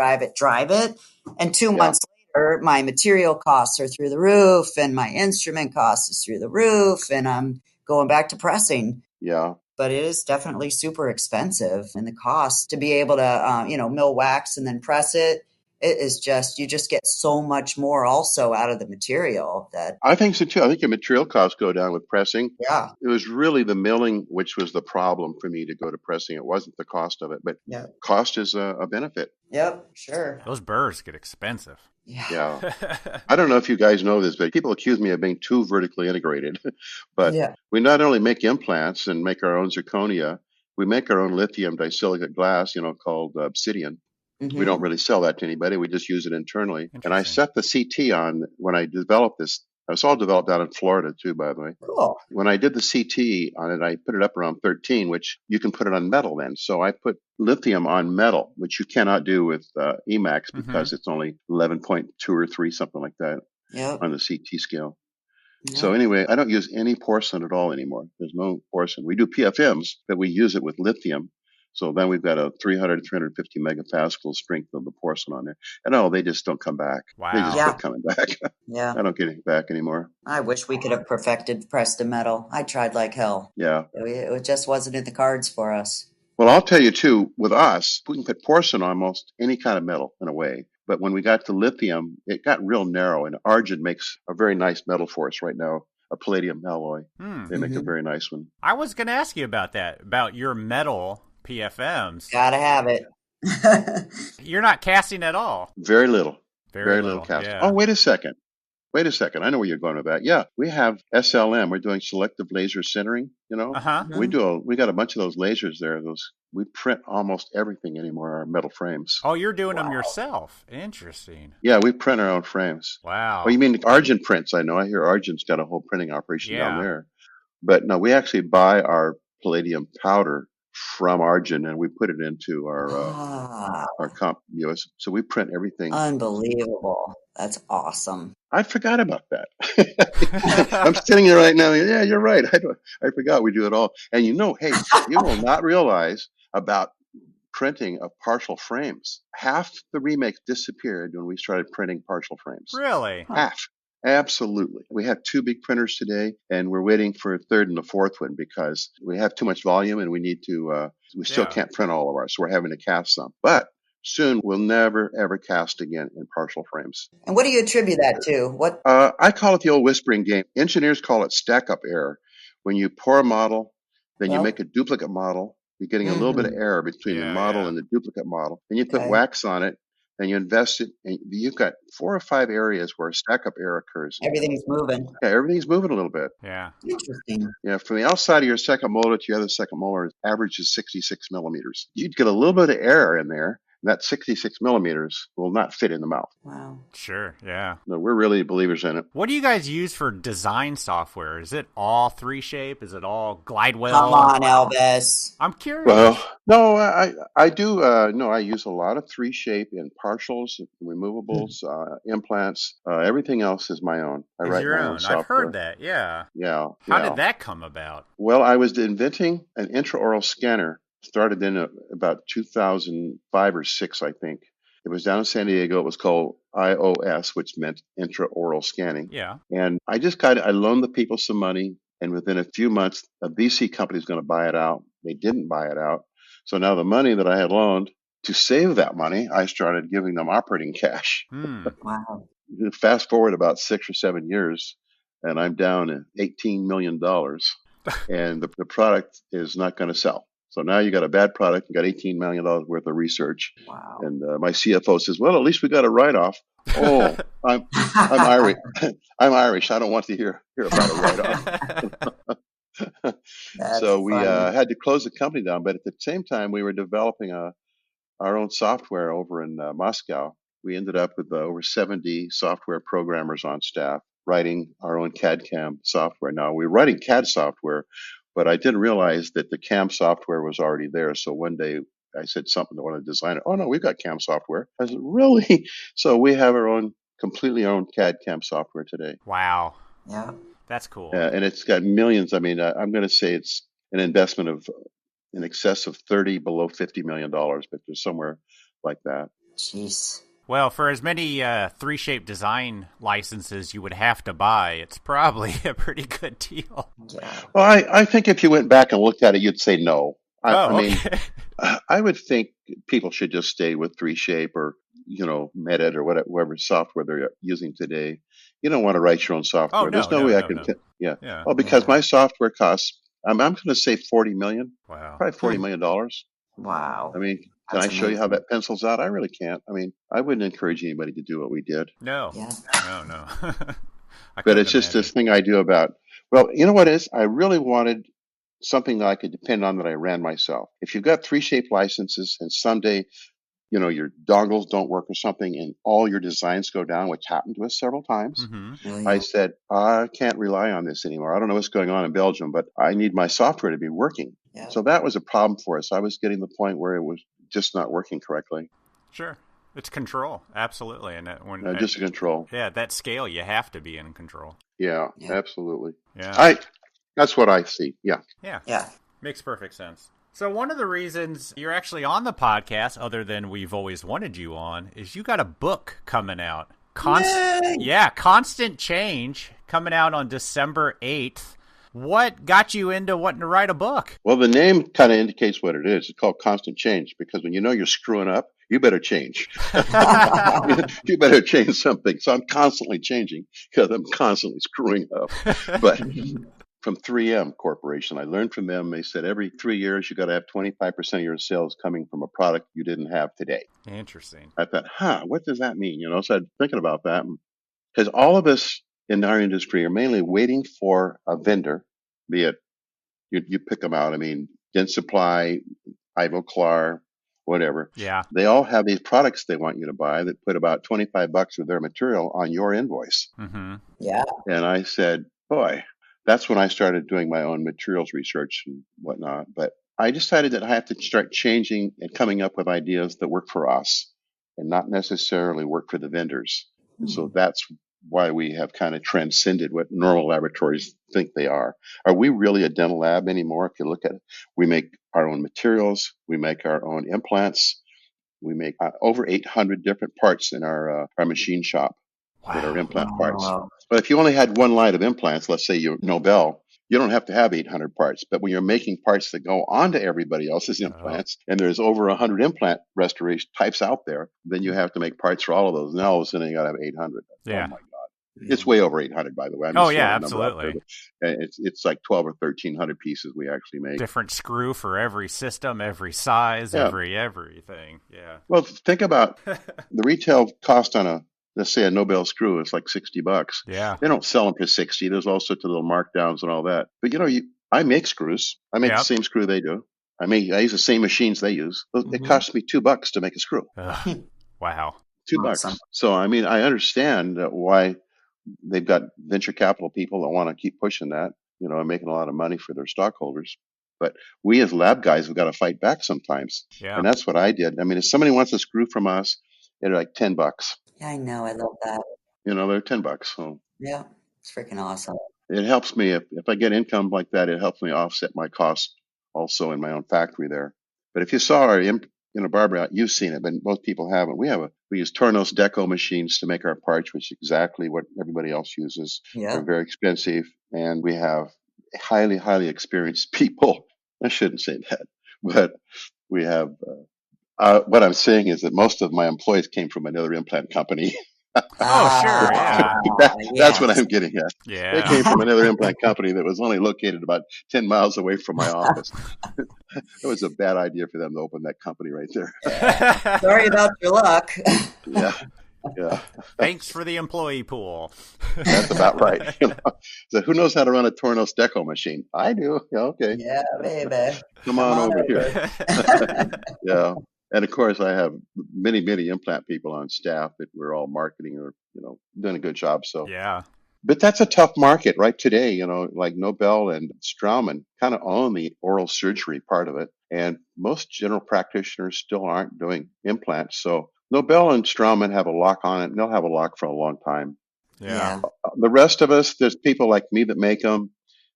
And 2 yeah, months later, my material costs are through the roof and my instrument cost is through the roof. And I'm going back to pressing. yeah, But it is definitely super expensive. And the cost to be able to, mill wax and then press it it is just, you just get so much more also out of the material that, I think so too. I think your material costs go down with pressing. yeah, It was really the milling which was the problem for me to go to pressing. It wasn't the cost of it, but yeah, cost is a benefit. yep, sure. Those burrs get expensive. Yeah, Yeah. I don't know if you guys know this, but people accuse me of being too vertically integrated. But yeah. we not only make implants and make our own zirconia, we make our own lithium disilicate glass, called obsidian. We don't Mm-hmm. really sell that to anybody. We just use it internally. And I Interesting. set the CT on when I developed this. It's all developed out in Florida too, by the way. Cool. When I did the CT on it, I put it up around 13, which you can put it on metal then. So I put lithium on metal, which you cannot do with Emax Mm-hmm. because it's only 11.2 or 3, something like that Yep, on the CT scale. So yep. anyway, I don't use any porcelain at all anymore. There's no porcelain. We do PFMs, but we use it with lithium. So then we've got a 300, 350 megapascal strength of the porcelain on there. And oh, they just don't come back. They just Wow. Yeah, quit coming back. yeah. I don't get it back anymore. I wish we could have perfected pressed to metal. I tried like hell. Yeah. It just wasn't in the cards for us. Well, I'll tell you too, with us, we can put porcelain on almost any kind of metal in a way. But when we got to lithium, it got real narrow, and argent makes a very nice metal for us right now, a palladium alloy. Hmm. They make a Mm-hmm. very nice one. I was going to ask you about that, about your metal PFMs. Gotta have it. You're not casting at all. Very little, Very very little little. casting. Yeah. Oh, wait a second. Wait a second. I know where you're going with that. Yeah, we have SLM. We're doing selective laser sintering. Uh-huh. Mhm. We got a bunch of those lasers there. We print almost everything anymore. Our metal frames. Oh, you're doing them Wow. yourself. Interesting. Yeah, we print our own frames. Wow. Oh, you mean Argent prints? I know. I hear Argent's got a whole printing operation down Yeah. there. But no, we actually buy our palladium powder from Argent and we put it into Ah, our comp US. So we print everything. unbelievable. That's awesome. I forgot about that. I'm sitting here right now. Yeah, you're right. I forgot we do it all. And hey, you will not realize about printing of partial frames. Half the remakes disappeared when we started printing partial frames. Really? Huh. Half. Absolutely. We have 2 big printers today, and we're waiting for a third and a fourth one because we have too much volume and we need to, we still Yeah. can't print all of ours. So we're having to cast some. But soon we'll never, ever cast again in partial frames. And what do you attribute that to? What? I call it the old whispering game. Engineers call it stack up error. When you pour a model, then you Well, make a duplicate model. You're getting a little bit of mhm. error between the Yeah, model yeah. and the duplicate model. Then you put Okay. wax on it, and you invest it, and you've got 4 or 5 areas where stack up error occurs. Everything's moving. Yeah, everything's moving a little bit. Yeah. Interesting. Yeah, from the outside of your second molar to your other second molar, average is 66 millimeters. You'd get a little bit of error in there. And that 66 millimeters will not fit in the mouth. Wow. Sure. Yeah. No, we're really believers in it. What do you guys use for design software? Is it all 3Shape? Is it all Glidewell? Come on, Elvis. I'm curious. Well, no, I do. No, I use a lot of 3Shape in partials, removables, implants. Everything else is my own. I Is write your my own own. software. I've heard that. Yeah. Yeah. How yeah. did that come about? Well, I was inventing an intraoral scanner. Started in about 2005 or 6, I think. It was down in San Diego. It was called IOS, which meant intraoral scanning. Yeah. And I loaned the people some money, and within a few months, a VC company is going to buy it out. They didn't buy it out. So now the money that I had loaned, to save that money, I started giving them operating cash. Wow. Fast forward about 6 or 7 years, and I'm down at $18 million, and the product is not going to sell. So now you got a bad product, you got $18 million worth of research. Wow. And my CFO says, well, at least we got a write-off. Oh, I'm Irish. I'm Irish. I don't want to hear about a write-off. That's So we funny. had to close the company down. But at the same time, we were developing our own software over in Moscow. We ended up with over 70 software programmers on staff writing our own CAD/CAM software. Now, we're writing CAD software, but I didn't realize that the CAM software was already there. So one day I said something to one of the designers. Oh, no, we've got CAM software. I said, really? So we have completely our own CAD/CAM software today. Wow. Yeah. That's cool. And it's got millions. I mean, I'm going to say it's an investment of in excess of 30, below $50 million, but there's somewhere like that. Jeez. Well, for as many 3Shape design licenses you would have to buy, it's probably a pretty good deal. Yeah. Well, I think if you went back and looked at it, you'd say no. I mean, okay. I would think people should just stay with 3Shape or Medit or whatever software they're using today. You don't want to write your own Oh, software. There's no, no no, way I no, can, no. yeah. Yeah. Well, because Yeah. my software costs, I'm going to say 40 million, Wow. probably $40 million. Wow. I mean, can That's I show you how amazing. that pencils out? I really can't. I mean, I wouldn't encourage anybody to do what we did, No, Yeah. no. I but couldn't it's just imagine. this thing I do about, well, you know what it is? I really wanted something that I could depend on that I ran myself. If you've got 3-shape licenses and someday your dongles don't work or something and all your designs go down, which happened to us several times. Mm-hmm. Oh, I yeah. said, I can't rely on this anymore. I don't know what's going on in Belgium, but I need my software to be working. Yeah. So that was a problem for us. I was getting to the point where it was just not working correctly. Sure. It's control. Absolutely. And Just a control. at that scale, you have to be in control. Yeah, Yeah. absolutely. Yeah. That's what I see. Yeah. Yeah. Yeah. Makes perfect sense. So one of the reasons you're actually on the podcast, other than we've always wanted you on, is you got a book coming out. Yay! Constant Change, coming out on December 8th. What got you into wanting to write a book? Well, the name kind of indicates what it is. It's called constant change because when you know you're screwing up, you better change. You better change something. So I'm constantly changing because I'm constantly screwing up. But from 3M Corporation, I learned from them. They said every 3 years, you got to have 25% of your sales coming from a product you didn't have today. Interesting. I thought, what does that mean? So I'm thinking about that because all of us in our industry are mainly waiting for a vendor, be it you pick them out. I mean, Dentsply, Ivoclar, whatever. Yeah. They all have these products they want you to buy that put about $25 of their material on your invoice. Mm-hmm. Yeah. And I said, boy, that's when I started doing my own materials research and whatnot. But I decided that I have to start changing and coming up with ideas that work for us and not necessarily work for the vendors. And so that's why we have kind of transcended what normal laboratories think they are. Are we really a dental lab anymore? If you look at it, we make our own materials, we make our own implants, we make over 800 different parts in our machine shop that are Wow. implant parts. Wow. But if you only had one line of implants, let's say you're Nobel, you don't have to have 800 parts. But when you're making parts that go onto everybody else's Oh. implants, and there's over 100 implant restoration types out there, then you have to make parts for all of those. Now all of a sudden you got to have 800. Yeah. Oh my God. It's way over 800, by the way. I'm Oh, just yeah, throwing a number out there, absolutely. but it's like 12 or 1300 pieces we actually make. Different screw for every system, every size, Yeah. everything. Yeah. Well, think about the retail cost on let's say a Nobel screw is like $60. Yeah. They don't sell them for 60. There's all sorts of little markdowns and all that. But I make screws. I make the Yep. same screw they do. I use the same machines they use. It costs me $2 to make a screw. Ugh. Wow. $2. Awesome. So I mean, I understand why they've got venture capital people that want to keep pushing that, and making a lot of money for their stockholders. But we as lab guys have got to fight back sometimes. Yeah. And that's what I did. I mean, if somebody wants a screw from us, they're like $10. Yeah, I know. I love that. They're $10. So Yeah. It's freaking awesome. it helps me if I get income like that, it helps me offset my costs also in my own factory there. But if you saw our, Barbara, you've seen it, but most people haven't. We use Tornos Deco machines to make our parts, which is exactly what everybody else uses. Yeah. They're very expensive, and we have highly, highly experienced people. I shouldn't say that, but we have. What I'm saying is that most of my employees came from another implant company. Oh, sure. Yeah. That's what I'm getting at. They Yeah. came from another implant company that was only located about 10 miles away from my office. It was a bad idea for them to open that company right there. Sorry about your luck. Yeah. Yeah. Thanks for the employee pool. That's about right. So who knows how to run a Tornos Deco machine? I do. Yeah, okay. Yeah, baby. Come on over here. Yeah. And of course, I have many, many implant people on staff that we're all marketing or, doing a good job. So, Yeah. but that's a tough market right today. Like Nobel and Straumann kind of own the oral surgery part of it. And most general practitioners still aren't doing implants. So Nobel and Straumann have a lock on it, and they'll have a lock for a long time. Yeah. The rest of us, there's people like me that make them.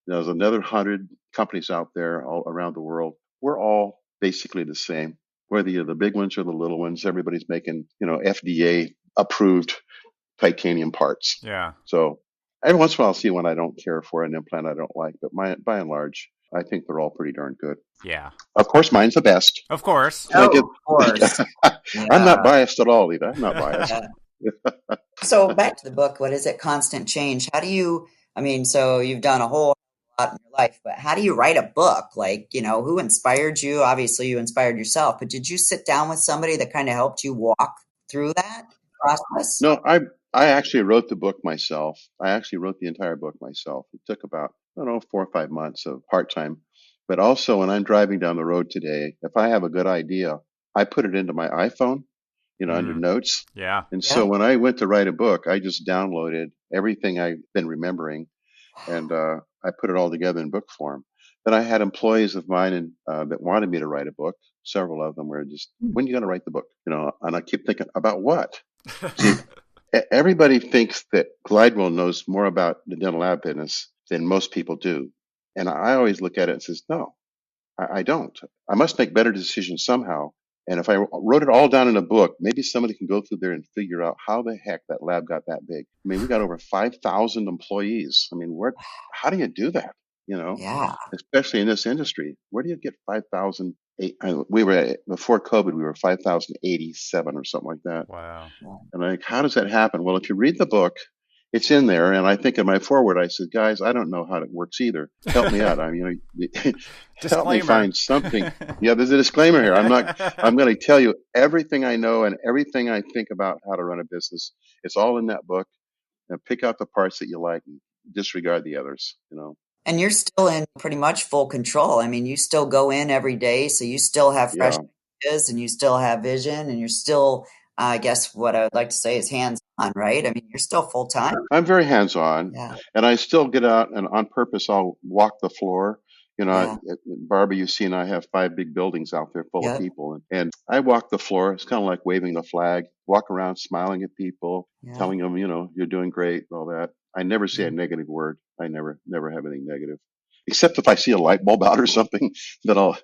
There's another 100 companies out there all around the world. We're all basically the same. Whether you're the big ones or the little ones, everybody's making, FDA approved titanium parts. Yeah. So Every once in a while, I'll see one I don't care for, an implant I don't like, but by and large, I think they're all pretty darn good. Yeah. Of course, mine's the best. Of course. And I Oh, get, of course. I'm not Yeah. biased at all, Lita. I'm not biased. Yeah. So back to the book, what is it? Constant change. How do you, I mean, so you've done a whole lot in your life, but how do you write a book? Like, who inspired you? Obviously, you inspired yourself, but did you sit down with somebody that kind of helped you walk through that process? No, I actually wrote the book myself. I actually wrote the entire book myself. It took about, I don't know, 4 or 5 months of part time. But also, when I'm driving down the road today, if I have a good idea, I put it into my iPhone, under Mm, notes. yeah. And so Yep. when I went to write a book, I just downloaded everything I've been remembering, and I put it all together in book form. Then I had employees of mine that wanted me to write a book. Several of them were just, when are you going to write the book? And I keep thinking, about what? See, everybody thinks that Glidewell knows more about the dental lab business than most people do. And I always look at it and says, no, I don't. I must make better decisions somehow. And if I wrote it all down in a book, maybe somebody can go through there and figure out how the heck that lab got that big. I mean, we got over 5,000 employees. I mean, how do you do that? Yeah. Especially in this industry, where do you get 5,000? We were before COVID, we were 5,087 or something like that. Wow. And how does that happen? Well, if you read the book, it's in there. And I think in my foreword, I said, guys, I don't know how it works either. Help me out. I mean, help me Disclaimer. find something. Yeah, there's a disclaimer here. I'm going to tell you everything I know and everything I think about how to run a business. It's all in that book, and pick out the parts that you like and disregard the others. And you're still in pretty much full control. I mean, you still go in every day, so you still have fresh Yeah. ideas and you still have vision and you're still, I guess what I would like to say is hands on, right? I mean, you're still full time. I'm very hands-on, Yeah. and I still get out and on purpose I'll walk the floor. Yeah. Barbara, you've seen I have 5 big buildings out there full of Yep. people, and I walk the floor. It's kind of like waving the flag, walk around smiling at people, Yeah. telling them, you're doing great, all that. I never say a negative word. I never have anything negative, except if I see a light bulb out or something, then I'll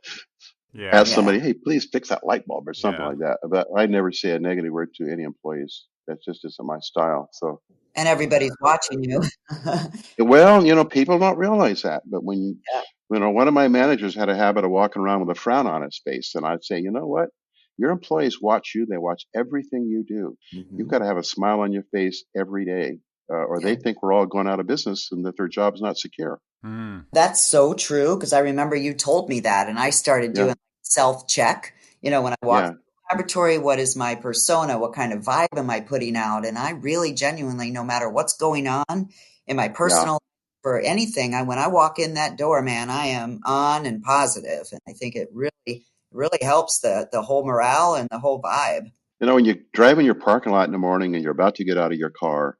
Yeah. ask Yeah. somebody, hey, please fix that light bulb or something Yeah. like that. But I never say a negative word to any employees. That just isn't my style. So. And everybody's watching you. Well, people don't realize that, but when Yeah. one of my managers had a habit of walking around with a frown on his face, and I'd say, you know what? Your employees watch you. They watch everything you do. You've Hmm. got to have a smile on your face every day, or Yeah. they think we're all going out of business and that their job's not secure. Mm, That's so true because I remember you told me that, and I started Yeah, doing self-check. When I walk yeah, through the laboratory, what is my persona? What kind of vibe am I putting out? And I really genuinely, no matter what's going on in my yeah. personal or anything, when I walk in that door, man, I am on and positive, and I think it really helps the whole morale and the whole vibe. When you drive in your parking lot in the morning and you're about to get out of your car,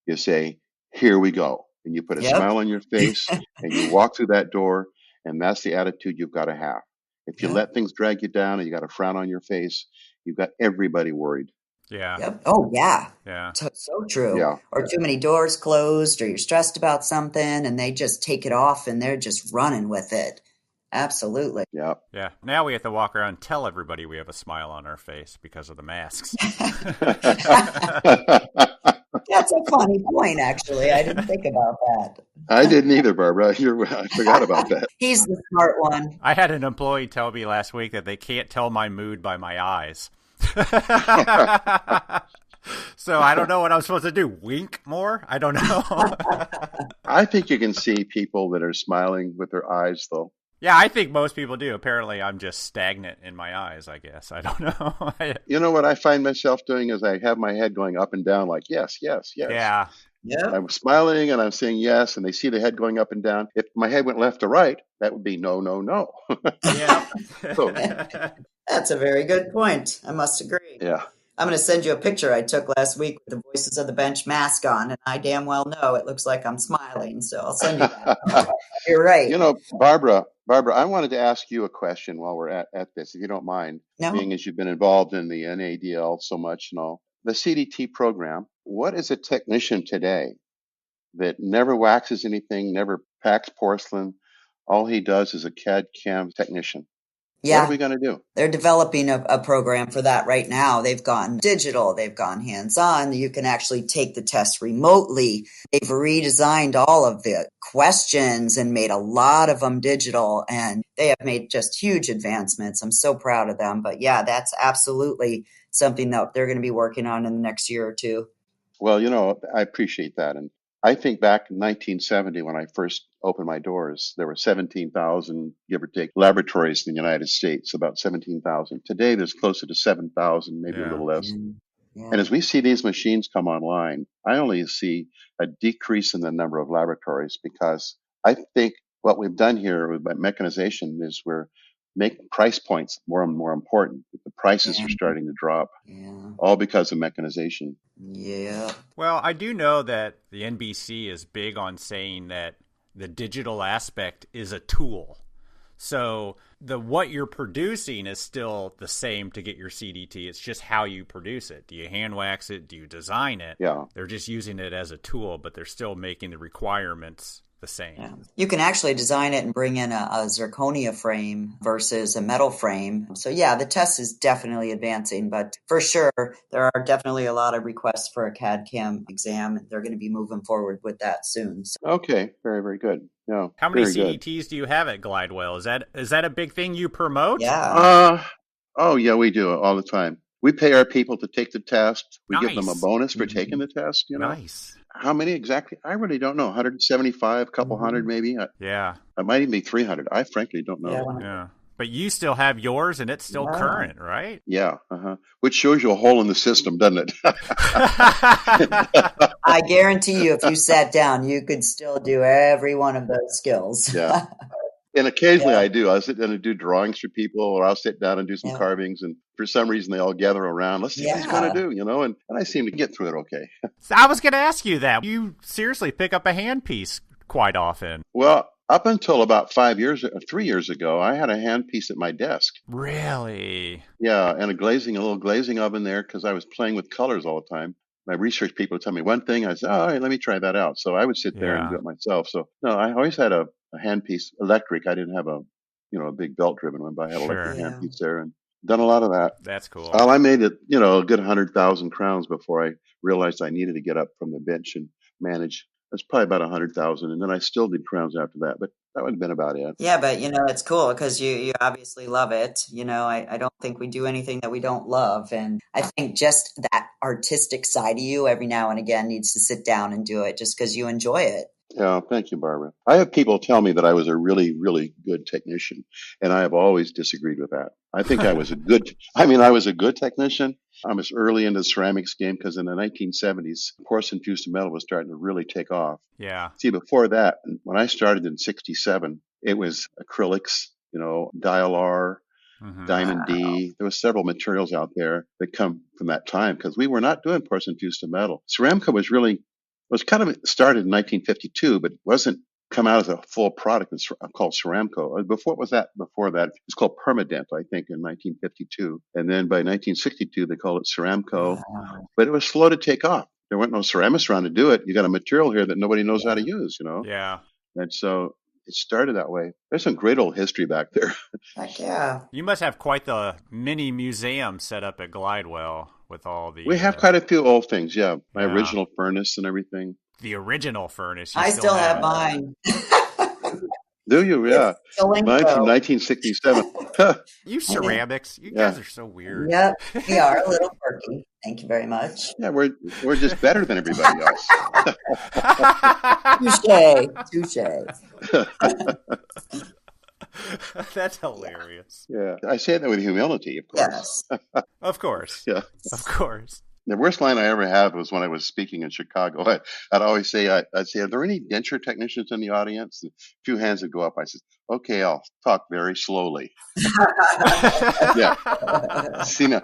you say, here we go. And you put a Yep. smile on your face and you walk through that door. And that's the attitude you've got to have. If you Yep. let things drag you down and you got a frown on your face, you've got everybody worried. yeah. Yep. Oh, yeah. Yeah. So true. Yeah. Or too many doors closed, or you're stressed about something, and they just take it off and they're just running with it. Absolutely. Yeah. Yeah. Now we have to walk around and tell everybody we have a smile on our face because of the masks. That's a funny point, actually. I didn't think about I that. didn't either, Barbara. I forgot about that. He's the smart one. I had an employee tell me last week that they can't tell my mood by my eyes. So I don't know what I'm supposed to do. Wink more? I don't know. I think you can see people that are smiling with their eyes, though. Yeah, I think most people do. Apparently, I'm just stagnant in my eyes, I guess. I don't know. You know what I find myself doing is I have my head going up and down like, yes, yes, yes. Yeah. Yep. I'm smiling and I'm saying yes, and they see the head going up and down. If my head went left to right, that would be no, no, no. Yeah. So, That's a very good point. I must agree. yeah. I'm going to send you a picture I took last week with the Voices of the Bench mask on, and I damn well know it looks like I'm smiling, so I'll send you that. You're right. Barbara, I wanted to ask you a question while we're at this, if you don't mind, No, being as you've been involved in the NADL so much and all. The CDT program, what is a technician today that never waxes anything, never packs porcelain? All he does is a CAD CAM technician. What are Yeah. we going to do? They're developing a program for that right now. They've gone digital. They've gone hands-on. You can actually take the test remotely. They've redesigned all of the questions and made a lot of them digital, and they have made just huge advancements. I'm so proud of them. But yeah, that's absolutely something that they're going to be working on in the next year or two. Well, I appreciate that. And I think back in 1970, when I first opened my doors, there were 17,000, give or take, laboratories in the United States, about 17,000. Today, there's closer to 7,000, maybe a Yeah. little less. Yeah. And as we see these machines come online, I only see a decrease in the number of laboratories because I think what we've done here with mechanization is we're making price points more and more important. The prices Yeah. are starting to drop, Yeah. all because of mechanization. Yeah. Well, I do know that the NBC is big on saying that the digital aspect is a tool. So what you're producing is still the same to get your CDT. It's just how you produce it. Do you hand wax it? Do you design it? Yeah. They're just using it as a tool, but they're still making the requirements the same. Yeah. You can actually design it and bring in a zirconia frame versus a metal frame. So yeah, the test is definitely advancing, but for sure, there are definitely a lot of requests for a CAD/CAM exam. They're going to be moving forward with that soon. So. Okay. Very, very good. Yeah. How many very good. CDTs do you have at Glidewell? Is that a big thing you promote? Yeah. Oh yeah, we do it all the time. We pay our people to take the test. We give them a Nice. bonus for taking the test, Nice. How many exactly? I really don't know. 175, couple hundred maybe. Yeah. It might even be 300. I frankly don't know. Yeah. But you still have yours and it's still current, right? Yeah. Which shows you a hole in the system, doesn't it? I guarantee you, if you sat down, you could still do every one of those skills. Yeah. And occasionally I do. I'll sit down and do drawings for people, or I'll sit down and do some carvings. And for some reason, they all gather around. Let's see what he's going to do, and I seem to get through it okay. So I was going to ask you that. You seriously pick up a handpiece quite often. Well, up until about 3 years ago, I had a handpiece at my desk. Really? Yeah, and a little glazing oven there because I was playing with colors all the time. My research people would tell me one thing, I said, all right, let me try that out. So I would sit there and do it myself. So no, I always had a handpiece, electric. I didn't have a big belt driven one, but I had an electric handpiece there and done a lot of that. That's cool. Well, I made it, a good 100,000 crowns before I realized I needed to get up from the bench and manage. That's probably about 100,000. And then I still did crowns after that, but that would have been about it. Yeah, but it's cool because you obviously love it. I don't think we do anything that we don't love. And I think just that artistic side of you every now and again needs to sit down and do it just because you enjoy it. Yeah, thank you, Barbara. I have people tell me that I was a really, really good technician, and I have always disagreed with that. I think I was I was a good technician. I was early into the ceramics game because in the 1970s, porcelain fused metal was starting to really take off. Yeah. See, before that, when I started in 67, it was acrylics, Dial-R, Diamond D. There were several materials out there that come from that time because we were not doing porcelain fused metal. Ceramco was kind of started in 1952, but wasn't come out as a full product. It's called Ceramco. Before that, it was called Permadent, I think, in 1952. And then by 1962, they called it Ceramco. But it was slow to take off. There weren't no ceramists around to do it. You got a material here that nobody knows how to use, Yeah. And so it started that way. There's some great old history back there. Heck yeah. You must have quite the mini museum set up at Glidewell with all the... We have quite a few old things, yeah. My original furnace and everything. The original furnace. I still have mine. Do you? Yeah. Mine from 1967. You ceramics. You guys are so weird. Yep. We are a little quirky. Thank you very much. Yeah, we're just better than everybody else. Touche. That's hilarious. Yeah. I say that with humility, of course. Yes. Of course. Yeah. Of course. The worst line I ever had was when I was speaking in Chicago. I'd always say, are there any denture technicians in the audience? And a few hands would go up. I said, okay, I'll talk very slowly. Yeah. See, now,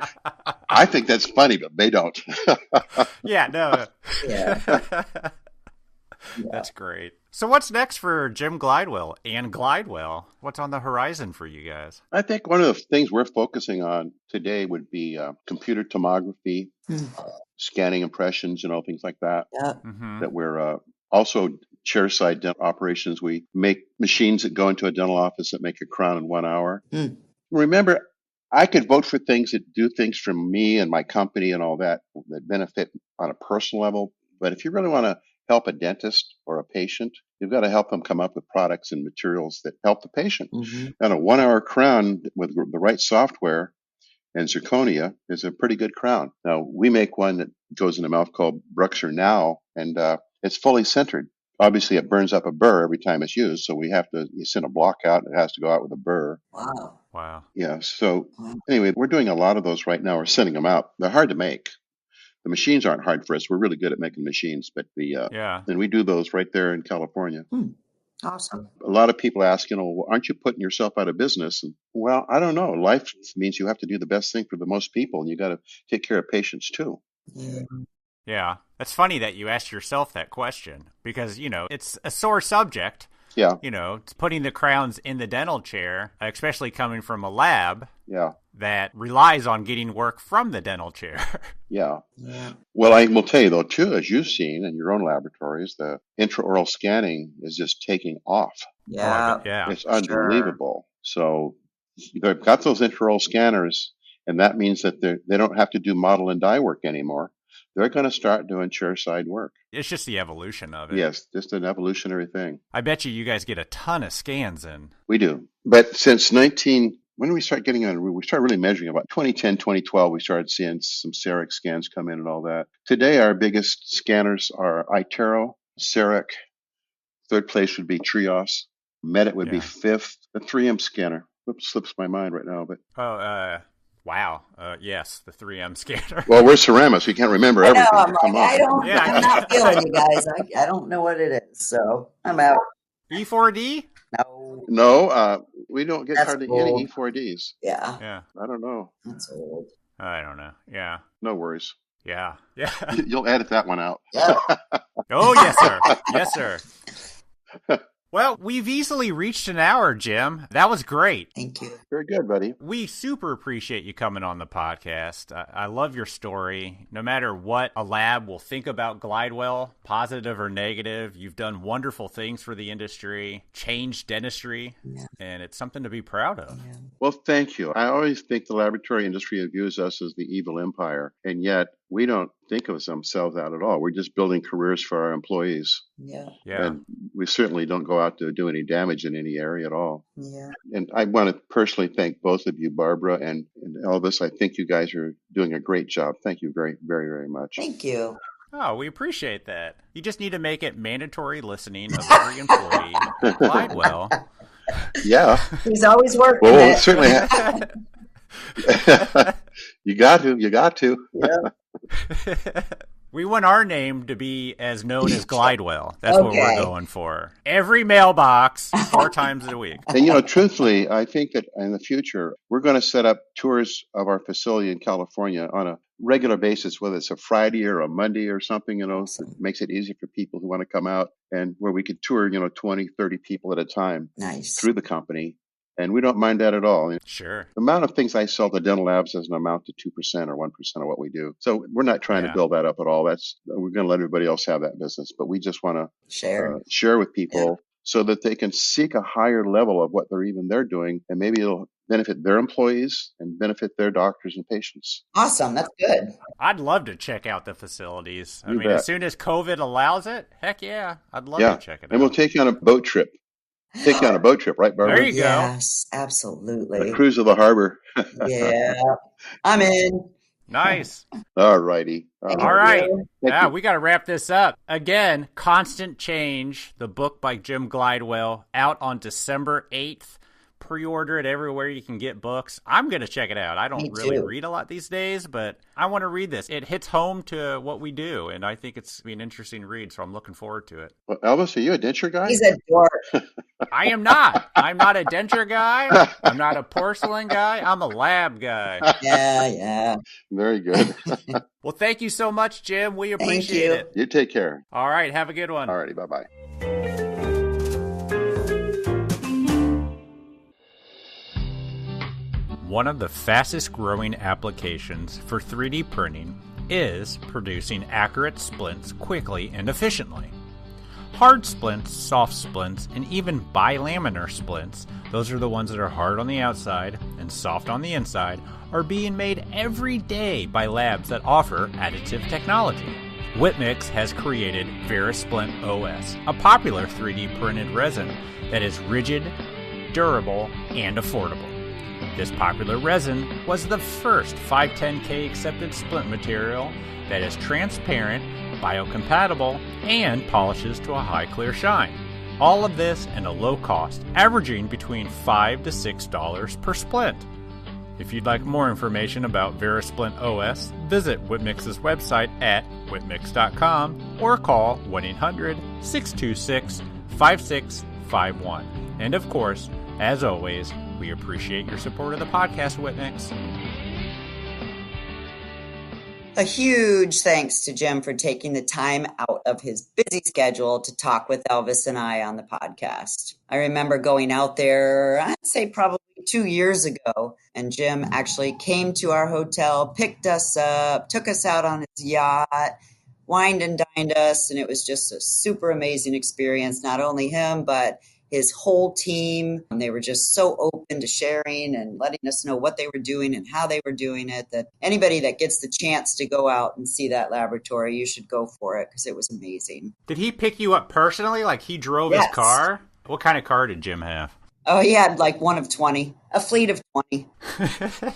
I think that's funny, but they don't. Yeah, no. Yeah. That's great. So what's next for Jim Glidewell and Glidewell? What's on the horizon for you guys? I think one of the things we're focusing on today would be computer tomography, scanning impressions, things like that. Yeah. That we're also chairside dental operations. We make machines that go into a dental office that make a crown in 1 hour. Remember, I could vote for things that do things for me and my company and all that that benefit on a personal level. But if you really want to help a dentist or a patient, you've got to help them come up with products and materials that help the patient. Mm-hmm. And a 1 hour crown with the right software and zirconia is a pretty good crown. Now, we make one that goes in the mouth called Bruxer Now, and it's fully centered. Obviously, it burns up a burr every time it's used, so we have to send a block out, and it has to go out with a burr. Wow. Wow. Yeah, so anyway, we're doing a lot of those right now. We're sending them out. They're hard to make. The machines aren't hard for us. We're really good at making machines, but and we do those right there in California. Awesome. A lot of people ask, well, aren't you putting yourself out of business? And, well, I don't know. Life means you have to do the best thing for the most people, and you got to take care of patients too. Yeah. Yeah. That's funny that you asked yourself that question because, it's a sore subject. Yeah. It's putting the crowns in the dental chair, especially coming from a lab that relies on getting work from the dental chair. Yeah. Well, I will tell you, though, too, as you've seen in your own laboratories, the intraoral scanning is just taking off. Yeah. It's unbelievable. So they've got those intraoral scanners, and that means that they don't have to do model and die work anymore. They're going to start doing chairside work. It's just the evolution of it. Yes, just an evolutionary thing. I bet you guys get a ton of scans in. We do. But since when did we start getting on? We started really measuring about 2010, 2012. We started seeing some CEREC scans come in and all that. Today, our biggest scanners are iTero, CEREC. Third place would be Trios. Medit would be fifth. The 3M scanner. Slips my mind right now. But wow. Yes, the 3M scanner. Well, we're ceramics. We can't remember everything. I'm not feeling you guys. I don't know what it is, so I'm out. E4D? No, we don't get hardly old. any E4Ds. Yeah. I don't know. That's old. I don't know. Yeah. No worries. Yeah. You'll edit that one out. Yeah. Oh, yes, sir. Yes, sir. Well, we've easily reached an hour, Jim. That was great. Thank you. Very good, buddy. We super appreciate you coming on the podcast. I love your story. No matter what a lab will think about Glidewell, positive or negative, you've done wonderful things for the industry, changed dentistry, and it's something to be proud of. Yeah. Well, thank you. I always think the laboratory industry views us as the evil empire, and yet we don't think of ourselves that at all. We're just building careers for our employees. Yeah. And we certainly don't go out to do any damage in any area at all. Yeah. And I want to personally thank both of you, Barbara and Elvis. I think you guys are doing a great job. Thank you very, very, very much. Thank you. Oh, we appreciate that. You just need to make it mandatory listening of every employee. Glidewell. Yeah. He's always working. Well, certainly. You got to. Yeah. We want our name to be as known as Glidewell. That's what we're going for. Every mailbox, 4 times a week. And, truthfully, I think that in the future, we're going to set up tours of our facility in California on a regular basis, whether it's a Friday or a Monday or something, Awesome. It makes it easy for people who want to come out and where we could tour, 20, 30 people at a time through the company. And we don't mind that at all. Sure. The amount of things I sell to dental labs doesn't amount to 2% or 1% of what we do. So we're not trying to build that up at all. We're going to let everybody else have that business. But we just want to share with people so that they can seek a higher level of what they're doing. And maybe it'll benefit their employees and benefit their doctors and patients. Awesome. That's good. I'd love to check out the facilities. You bet. As soon as COVID allows it, heck yeah, I'd love to check it out. And we'll take you on a boat trip. Take you on a boat trip, right, Barbara? There you go. Yes, absolutely. A cruise of the harbor. Yeah, I'm in. Nice. All righty. All right. Yeah, we got to wrap this up. Again, Constant Change, the book by Jim Glidewell, out on December 8th. Pre-order it everywhere you can get books. I'm going to check it out. I don't really read a lot these days, but I want to read this. It hits home to what we do, and I think it's an interesting read, so I'm looking forward to it. Well, Elvis, are you a denture guy? He's a dork. I am not. I'm not a denture guy. I'm not a porcelain guy. I'm a lab guy. Yeah. Very good. Well, thank you so much, Jim. We appreciate it. You take care. All right. Have a good one. All righty. Bye-bye. One of the fastest growing applications for 3D printing is producing accurate splints quickly and efficiently. Hard splints, soft splints, and even bilaminar splints, those are the ones that are hard on the outside and soft on the inside, are being made every day by labs that offer additive technology. Whitmix has created VeriSplint OS, a popular 3D printed resin that is rigid, durable, and affordable. This popular resin was the first 510K accepted splint material that is transparent, biocompatible, and polishes to a high clear shine. All of this at a low cost, averaging between $5 to $6 per splint. If you'd like more information about VeriSplint OS, visit Whitmix's website at whitmix.com or call 1-800-626-5651. And of course, as always, we appreciate your support of the podcast, Whitmix. A huge thanks to Jim for taking the time out of his busy schedule to talk with Elvis and I on the podcast. I remember going out there, I'd say probably 2 years ago, and Jim actually came to our hotel, picked us up, took us out on his yacht, wined and dined us, and it was just a super amazing experience. Not only him, but his whole team. They were just so open to sharing and letting us know what they were doing and how they were doing it, that anybody that gets the chance to go out and see that laboratory, you should go for it because it was amazing. Did he pick you up personally? Like he drove his car? What kind of car did Jim have? Oh, he had like one of 20, a fleet of 20. It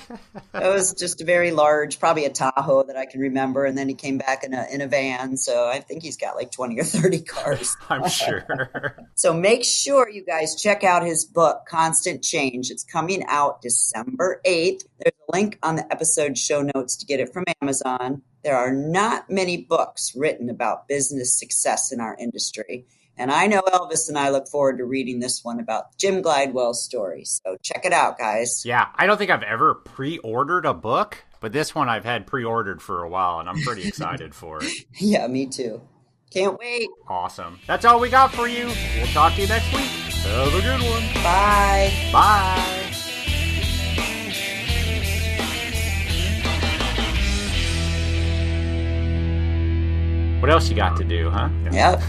was just a very large, probably a Tahoe that I can remember. And then he came back in a van. So I think he's got like 20 or 30 cars. I'm sure. So make sure you guys check out his book, Constant Change. It's coming out December 8th. There's a link on the episode show notes to get it from Amazon. There are not many books written about business success in our industry. And I know Elvis and I look forward to reading this one about Jim Glidewell's story. So check it out, guys. Yeah, I don't think I've ever pre-ordered a book, but this one I've had pre-ordered for a while, and I'm pretty excited for it. Yeah, me too. Can't wait. Awesome. That's all we got for you. We'll talk to you next week. Have a good one. Bye. Bye. What else you got to do, huh? Yep.